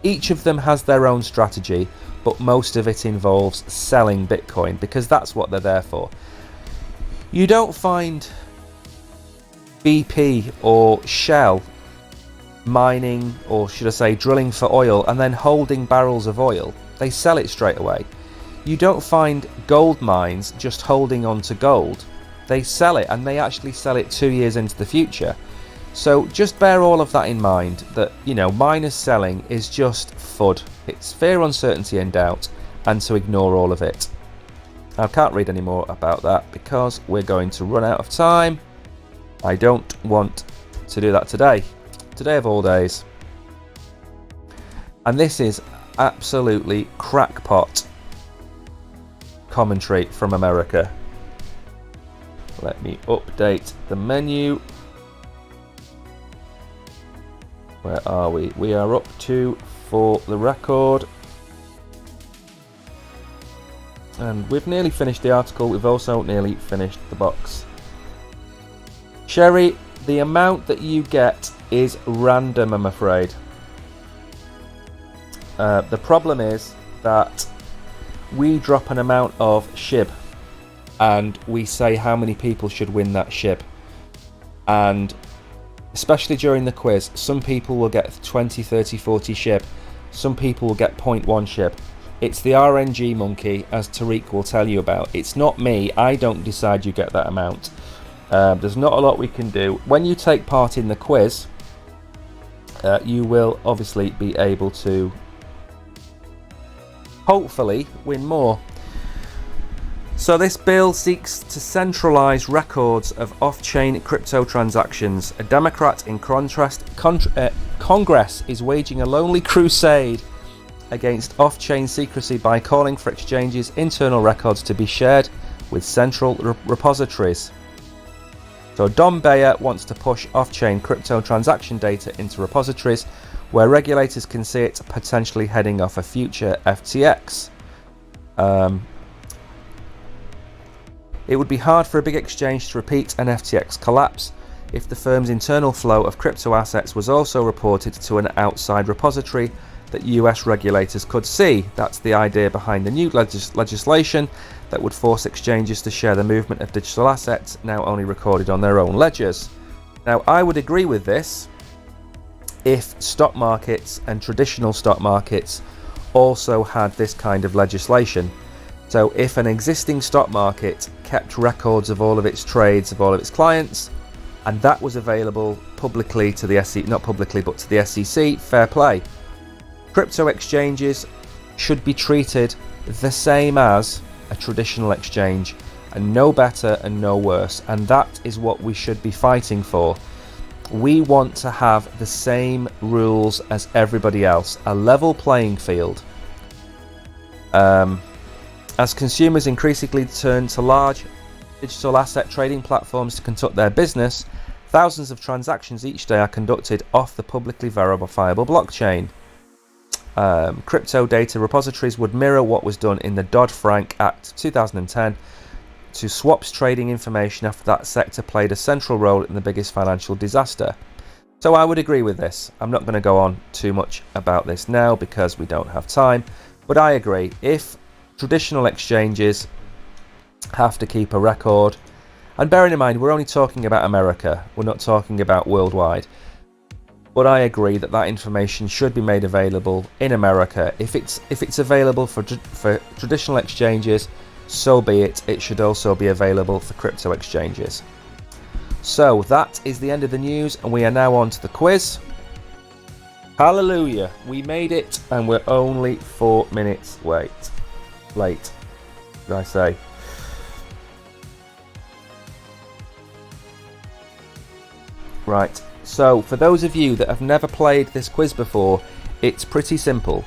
each of them has their own strategy, but most of it involves selling Bitcoin because that's what they're there for. You don't find BP or Shell mining, or should I say drilling for oil and then holding barrels of oil. They sell it straight away. You don't find gold mines just holding on to gold. They sell it, and they actually sell it 2 years into the future. So just bear all of that in mind, that, you know, miners selling is just FUD. It's fear, uncertainty and doubt, and to ignore all of it. I can't read any more about that because we're going to run out of time. I don't want to do that today of all days. And this is absolutely crackpot commentary from America. Let me update the menu. Where are we? We are up to For the Record. And we've nearly finished the article. We've also nearly finished the box. Sherry, the amount that you get is random, I'm afraid. The problem is that we drop an amount of SHIB and we say how many people should win that SHIB. And especially during the quiz, some people will get 20, 30, 40 SHIB. Some people will get 0.1 SHIB. It's the RNG monkey, as Tariq will tell you about. It's not me. I don't decide you get that amount. There's not a lot we can do. When you take part in the quiz, you will obviously be able to hopefully win more. So this bill seeks to centralize records of off-chain crypto transactions. A Democrat in contrast, Congress is waging a lonely crusade against off-chain secrecy by calling for exchanges' internal records to be shared with central repositories. So Don Bayer wants to push off-chain crypto transaction data into repositories where regulators can see it potentially heading off a future FTX. It would be hard for a big exchange to repeat an FTX collapse if the firm's internal flow of crypto assets was also reported to an outside repository that US regulators could see. That's the idea behind the new legislation that would force exchanges to share the movement of digital assets now only recorded on their own ledgers. Now, I would agree with this if stock markets and traditional stock markets also had this kind of legislation. So if an existing stock market kept records of all of its trades, of all of its clients, and that was available publicly to the SEC, not publicly, but to the SEC, fair play. Crypto exchanges should be treated the same as a traditional exchange, and no better and no worse. And that is what we should be fighting for. We want to have the same rules as everybody else, a level playing field. As consumers increasingly turn to large digital asset trading platforms to conduct their business, thousands of transactions each day are conducted off the publicly verifiable blockchain. Crypto data repositories would mirror what was done in the Dodd-Frank Act 2010 to swaps trading information after that sector played a central role in the biggest financial disaster. So I would agree with this. I'm not going to go on too much about this now because we don't have time, but I agree. If traditional exchanges have to keep a record, and bearing in mind we're only talking about America, we're not talking about worldwide, but I agree that that information should be made available in America. If it's available for traditional exchanges, so be it. It should also be available for crypto exchanges. So that is the end of the news, and we are now on to the quiz. Hallelujah, we made it, and we're only 4 minutes late, did I say? Right, so for those of you that have never played this quiz before, it's pretty simple.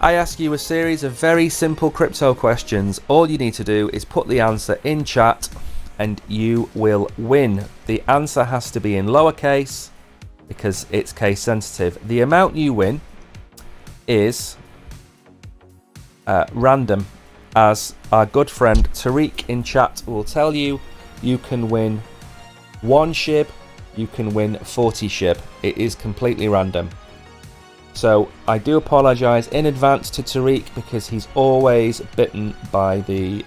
I ask you a series of very simple crypto questions. All you need to do is put the answer in chat and you will win. The answer has to be in lowercase because it's case sensitive. The amount you win is random, as our good friend Tariq in chat will tell you. You can win 1 SHIB, you can win 40 SHIB. It is completely random. So I do apologise in advance to Tariq because he's always bitten by the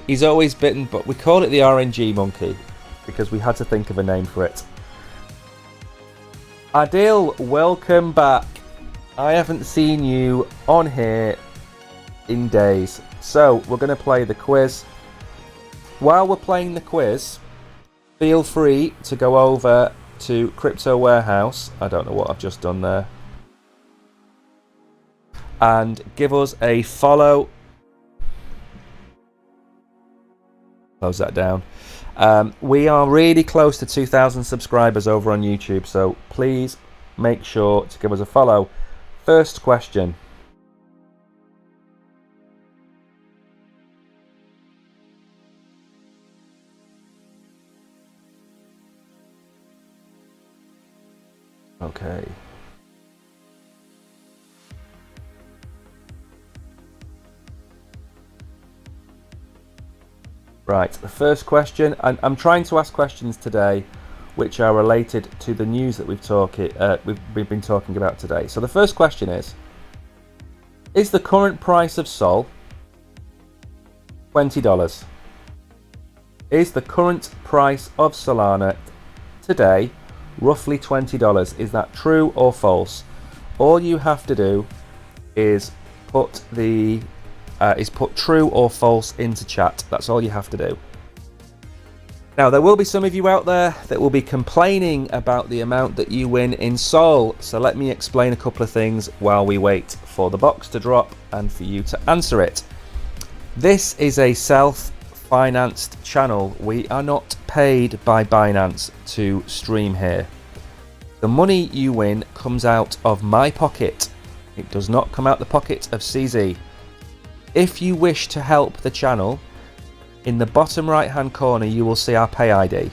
he's always bitten, but we call it the RNG monkey because we had to think of a name for it. Adil, welcome back. I haven't seen you on here in days. So we're going to play the quiz. While we're playing the quiz, feel free to go over to Crypto Warehouse. I don't know what I've just done there. And give us a follow. Close that down. We are really close to 2,000 subscribers over on YouTube, so please make sure to give us a follow. First question. Okay. Right, the first question, and I'm trying to ask questions today which are related to the news that we've been talking about today. So the first question is the current price of SOL $20? Is the current price of Solana today roughly $20? Is that true or false? All you have to do is put true or false into chat. That's all you have to do. Now, there will be some of you out there that will be complaining about the amount that you win in SOL, so let me explain a couple of things while we wait for the box to drop and for you to answer it. This is a self-financed channel. We are not paid by Binance to stream here. The money you win comes out of my pocket. It does not come out the pocket of CZ. If you wish to help the channel, in the bottom right hand corner you will see our pay ID.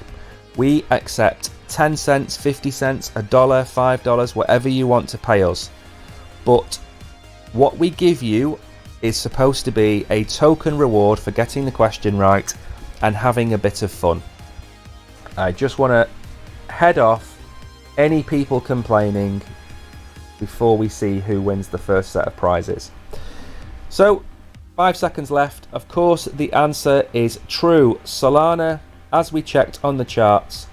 We accept 10 cents, 50 cents, $1, $5, whatever you want to pay us. But what we give you is supposed to be a token reward for getting the question right and having a bit of fun. I just want to head off any people complaining before we see who wins the first set of prizes. So 5 seconds left. Of course, the answer is true. Solana, as we checked on the charts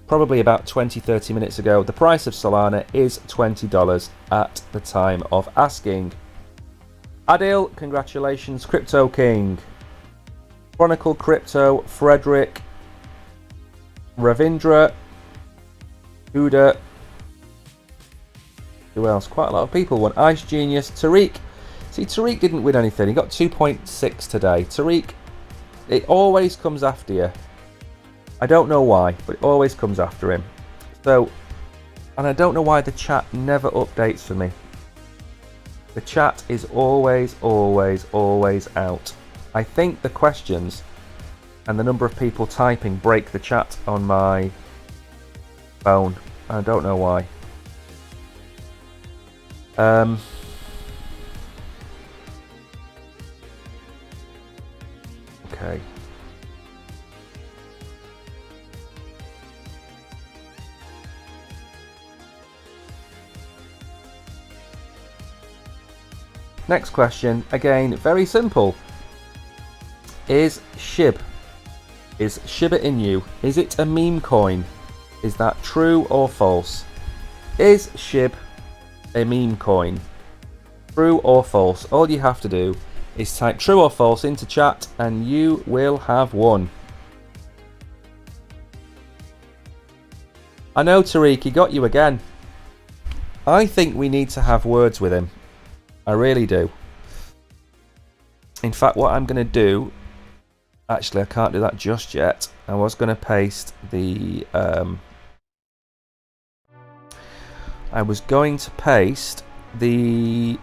probably about 20-30 minutes ago, the price of Solana is $20 at the time of asking. Adil, congratulations. Crypto King, Chronicle Crypto, Frederick, Ravindra, Huda, who else? Quite a lot of people won. Ice Genius, Tariq. See, Tariq didn't win anything. He got 2.6 today. Tariq, it always comes after you. I don't know why, but it always comes after him. So, and I don't know why the chat never updates for me. The chat is always out. I think the questions and the number of people typing break the chat on my phone. I don't know why. Okay. Next question, again, very simple. Is SHIB, is Shiba Inu, is it a meme coin? Is that true or false? Is SHIB a meme coin? True or false? All you have to do is type true or false into chat and you will have won. I know, Tariq, he got you again. I think we need to have words with him. I really do. In fact, what I'm going to do... Actually, I can't do that just yet. I was going to paste the... I was going to paste the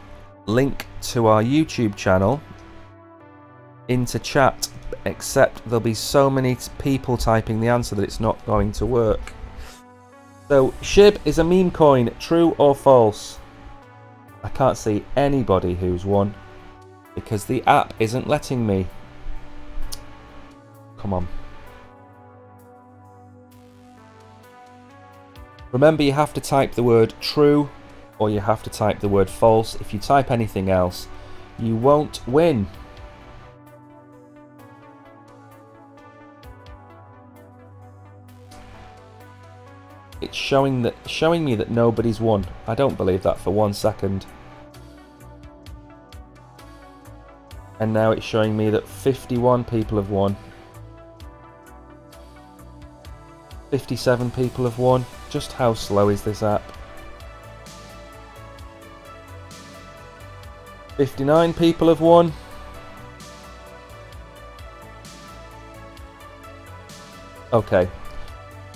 link to our YouTube channel into chat, except there'll be so many people typing the answer that it's not going to work. So, SHIB is a meme coin, true or false? I can't see anybody who's won because the app isn't letting me. Come on. Remember, you have to type the word true or you have to type the word false. If you type anything else, you won't win. It's showing me that nobody's won. I don't believe that for 1 second. And now it's showing me that 51 people have won. 57 people have won. Just how slow is this app? 59 people have won. Okay.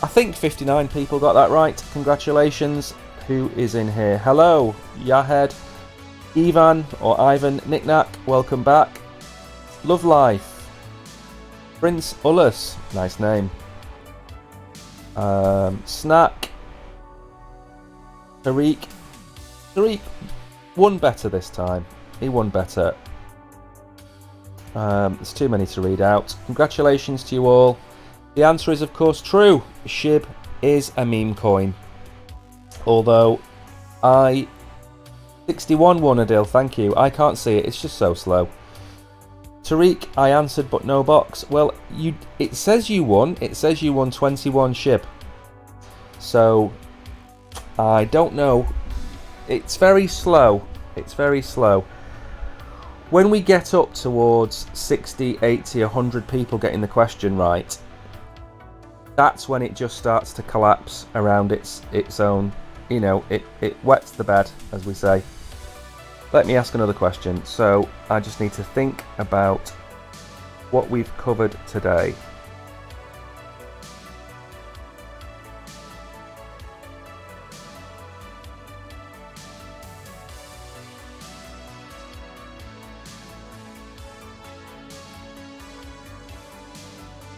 I think 59 people got that right. Congratulations. Who is in here? Hello, Yahed, Ivan or Ivan, Knickknack, welcome back. Love Life, Prince Ullus, nice name. Snack, Tariq won better this time. He won better. There's too many to read out. Congratulations to you all. The answer is, of course, true. SHIB is a meme coin. Although, 61 won, Adil, thank you. I can't see it, it's just so slow. Tariq, I answered, but no box. Well, it says you won. It says you won 21 SHIB. So, I don't know. It's very slow. It's very slow. When we get up towards 60, 80, 100 people getting the question right, that's when it just starts to collapse around its own, you know, it wets the bed, as we say. Let me ask another question. So I just need to think about what we've covered today.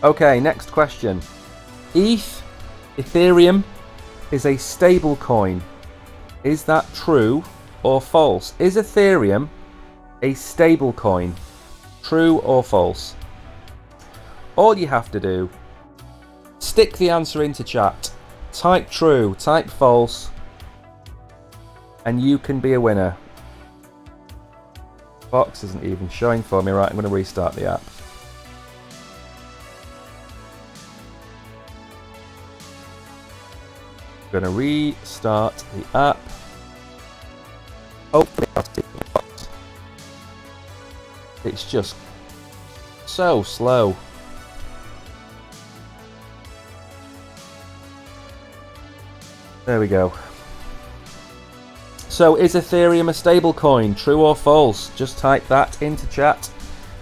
Okay, next question. Ethereum is a stable coin. Is that true or false? Is Ethereum a stable coin? True or false? All you have to do, stick the answer into chat. Type true, type false, and you can be a winner. Box isn't even showing for me. Right, I'm going to restart the app. Going to restart the app. Hopefully I'll see it. It's just so slow. There we go. So is Ethereum a stable coin? True or false? Just type that into chat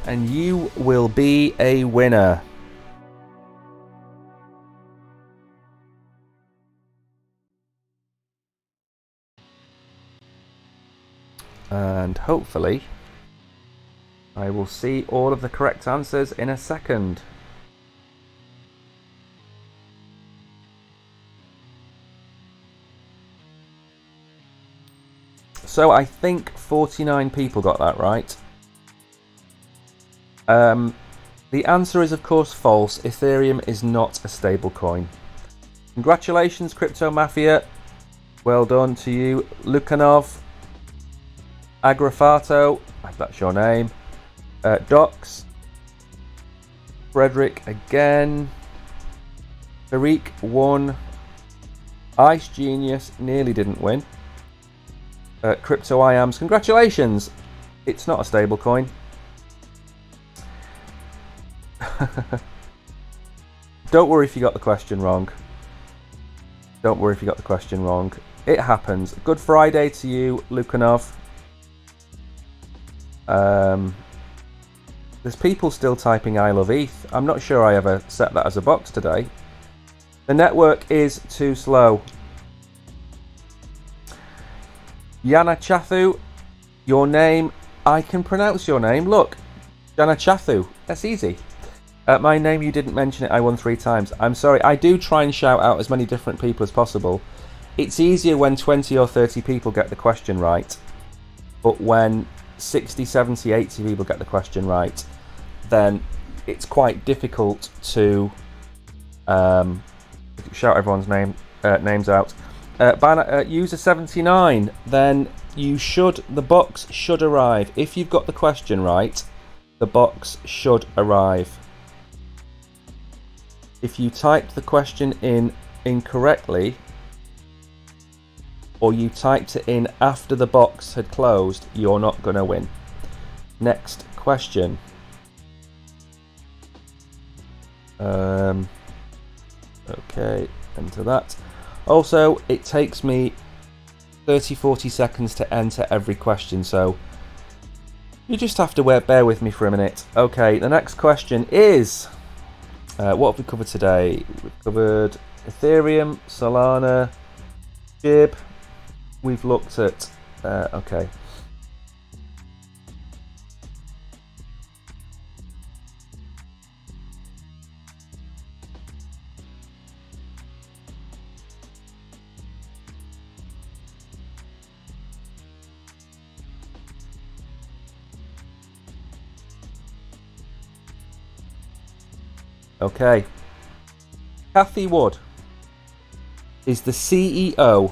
and you will be a winner. And hopefully I will see all of the correct answers in a second. So I think 49 people got that right. The answer is, of course, false. Ethereum is not a stable coin. Congratulations, Crypto Mafia. Well done to you, Lukanov. Agrafato, if that's your name. Docs. Frederick again. Tariq won. Ice Genius nearly didn't win. Crypto IAMs, congratulations. It's not a stable coin. Don't worry if you got the question wrong. Don't worry if you got the question wrong. It happens. Good Friday to you, Lukanov. There's people still typing I love ETH. I'm not sure I ever set that as a box today. The network is too slow. Yana Chathu, your name, I can pronounce your name. Look, Yana Chathu, that's easy. My name, you didn't mention it, I won 3 times. I'm sorry, I do try and shout out as many different people as possible. It's easier when 20 or 30 people get the question right, but when 60, 70, 80 people get the question right, then it's quite difficult to shout everyone's names out. User 79, then the box should arrive. If you've got the question right, the box should arrive. If you typed the question in incorrectly, or you typed it in after the box had closed, you're not going to win. Next question. Okay, enter that. Also, it takes me 30-40 seconds to enter every question, so you just have to bear with me for a minute. Okay, the next question is, what have we covered today? We've covered Ethereum, Solana, SHIB. We've looked at, okay. Okay. Cathie Wood is the CEO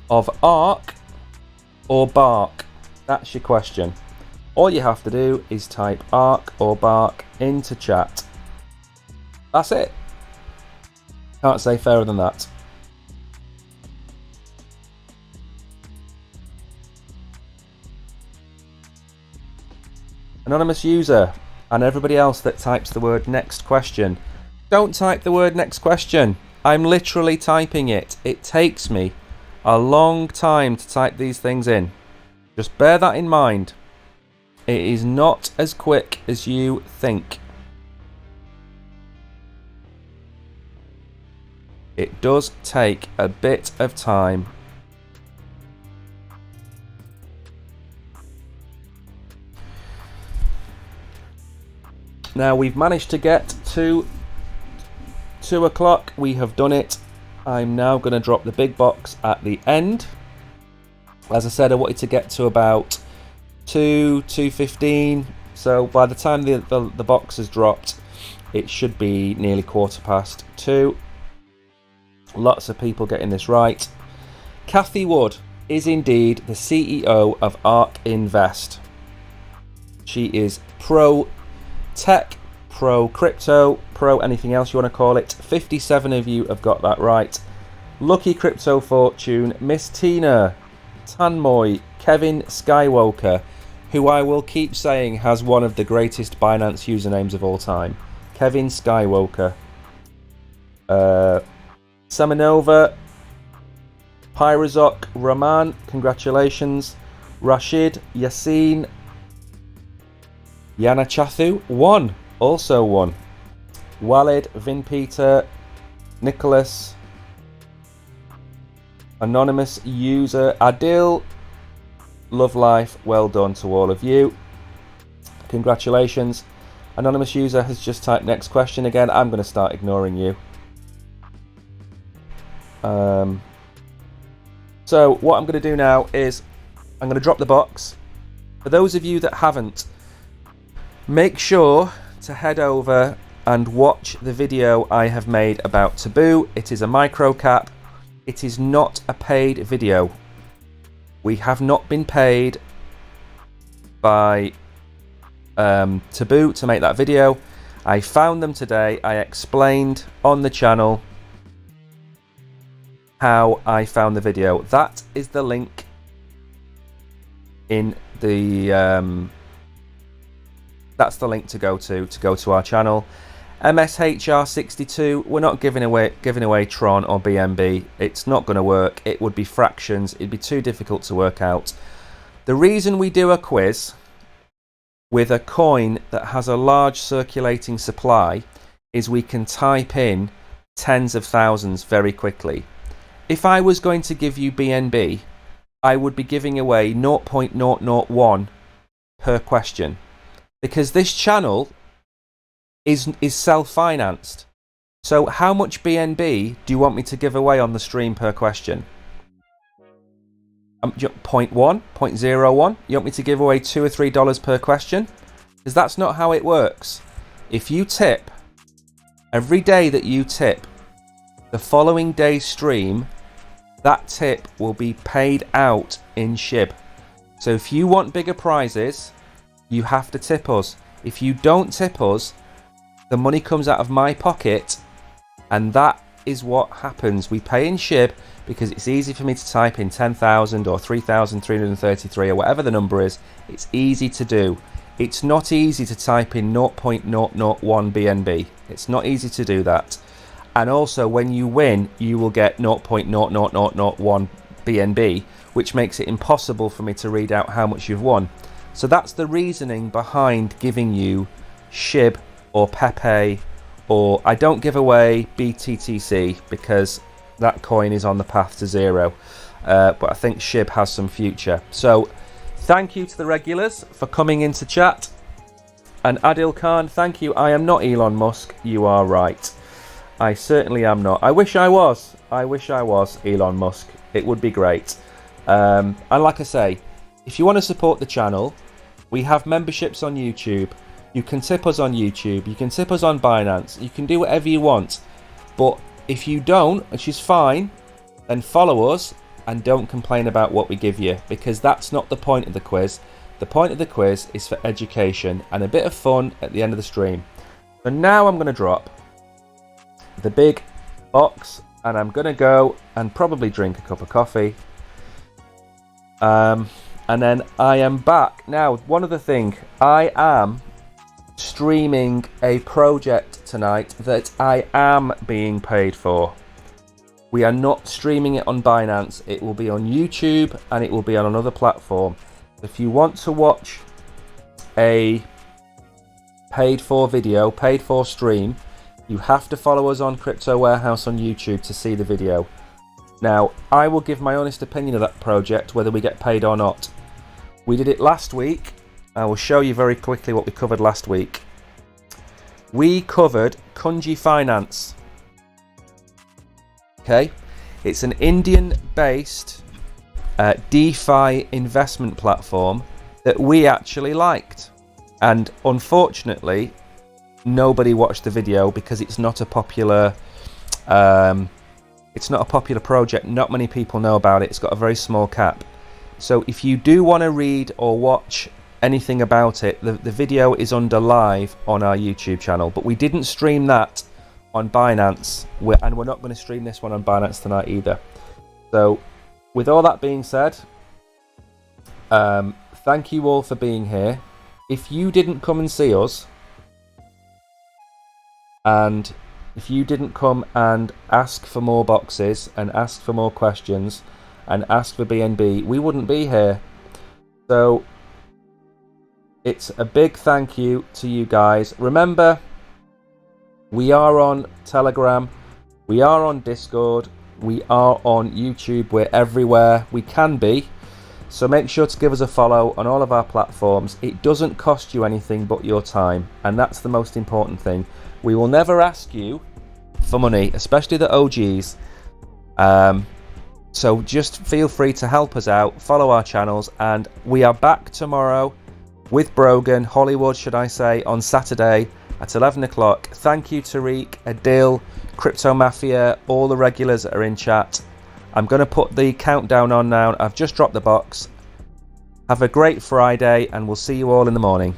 of ARK or Bark? That's your question. All you have to do is type ARK or Bark into chat. That's it. Can't say fairer than that. Anonymous user and everybody else that types the word next question, don't type the word next question. I'm literally typing it. It takes me a long time to type these things in. Just bear that in mind. It is not as quick as you think. It does take a bit of time. Now we've managed to get to 2 o'clock. We have done it. I'm now going to drop the big box at the end. As I said, I wanted to get to about 2:15. So by the time the box is dropped, it should be nearly 2:15. Lots of people getting this right. Cathie Wood is indeed the CEO of ARK Invest. She is pro tech, pro crypto, pro anything else you want to call it. 57 of you have got that right. Lucky Crypto Fortune, Miss Tina, Tanmoy, Kevin Skywalker, who I will keep saying has one of the greatest Binance usernames of all time. Kevin Skywalker. Seminova, Pyrazok, Rahman, congratulations. Rashid, Yassine, Yana Chathu, also won. Walid, Vin Peter, Nicholas, anonymous user, Adil, love life, well done to all of you. Congratulations. Anonymous user has just typed next question again. I'm going to start ignoring you. So what I'm going to do now is I'm going to drop the box. For those of you that haven't, make sure to head over and watch the video I have made about Taboo. It is a micro cap. It is not a paid video. We have not been paid by Taboo to make that video. I found them today. I explained on the channel how I found the video. That is the link in the that's the link to go to our channel. MSHR62, we're not giving away Tron or BNB. It's not going to work. It would be fractions. It'd be too difficult to work out. The reason we do a quiz with a coin that has a large circulating supply is we can type in tens of thousands very quickly. If I was going to give you BNB, I would be giving away 0.001 per question, because this channel is self-financed. So how much BNB do you want me to give away on the stream per question? 0.1, 0.01? You want me to give away $2 or $3 per question? Because that's not how it works. If you tip, every day that you tip, the following day's stream, that tip will be paid out in SHIB. So if you want bigger prizes, you have to tip us. If you don't tip us, the money comes out of my pocket, and that is what happens. We pay in SHIB because it's easy for me to type in 10,000 or 3,333 or whatever the number is. It's easy to do. It's not easy to type in 0.001 BNB. It's not easy to do that. And also, when you win, you will get 0.00001 BNB, which makes it impossible for me to read out how much you've won. So that's the reasoning behind giving you SHIB or Pepe, or I don't give away BTTC because that coin is on the path to zero. But I think SHIB has some future. So thank you to the regulars for coming into chat. And Adil Khan, thank you. I am not Elon Musk. You are right. I certainly am not. I wish I was. I wish I was Elon Musk. It would be great. And like I say, if you want to support the channel, we have memberships on YouTube. You can tip us on YouTube. You can tip us on Binance. You can do whatever you want. But if you don't, which is fine, then follow us and don't complain about what we give you, because that's not the point of the quiz. The point of the quiz is for education and a bit of fun at the end of the stream. So now I'm going to drop the big box and I'm going to go and probably drink a cup of coffee. And then I am back. Now, one other thing, I am streaming a project tonight that I am being paid for. We are not streaming it on Binance. It will be on YouTube and it will be on another platform. If you want to watch a paid for video, paid for stream, you have to follow us on Crypto Warehouse on YouTube to see the video. Now, I will give my honest opinion of that project, whether we get paid or not. We did it last week. I will show you very quickly what we covered last week. We covered Kunji Finance. Okay, it's an Indian-based DeFi investment platform that we actually liked. And unfortunately, nobody watched the video because it's not a popular project. Not many people know about it. It's got a very small cap. So if you do want to read or watch anything about it, the video is under live on our YouTube channel. But we didn't stream that on Binance, and we're not going to stream this one on Binance tonight either. So with all that being said, thank you all for being here. If you didn't come and see us, and if you didn't come and ask for more boxes and ask for more questions and ask for BNB, we wouldn't be here. So it's a big thank you to you guys. Remember, we are on Telegram, we are on Discord, we are on YouTube, we're everywhere we can be. So make sure to give us a follow on all of our platforms. It doesn't cost you anything but your time, and that's the most important thing. We will never ask you for money, especially the OGs. So just feel free to help us out, follow our channels, and we are back tomorrow with Brogan, Hollywood should I say, on Saturday at 11 o'clock. Thank you Tariq, Adil, Crypto Mafia, all the regulars that are in chat. I'm going to put the countdown on now. I've just dropped the box. Have a great Friday and we'll see you all in the morning.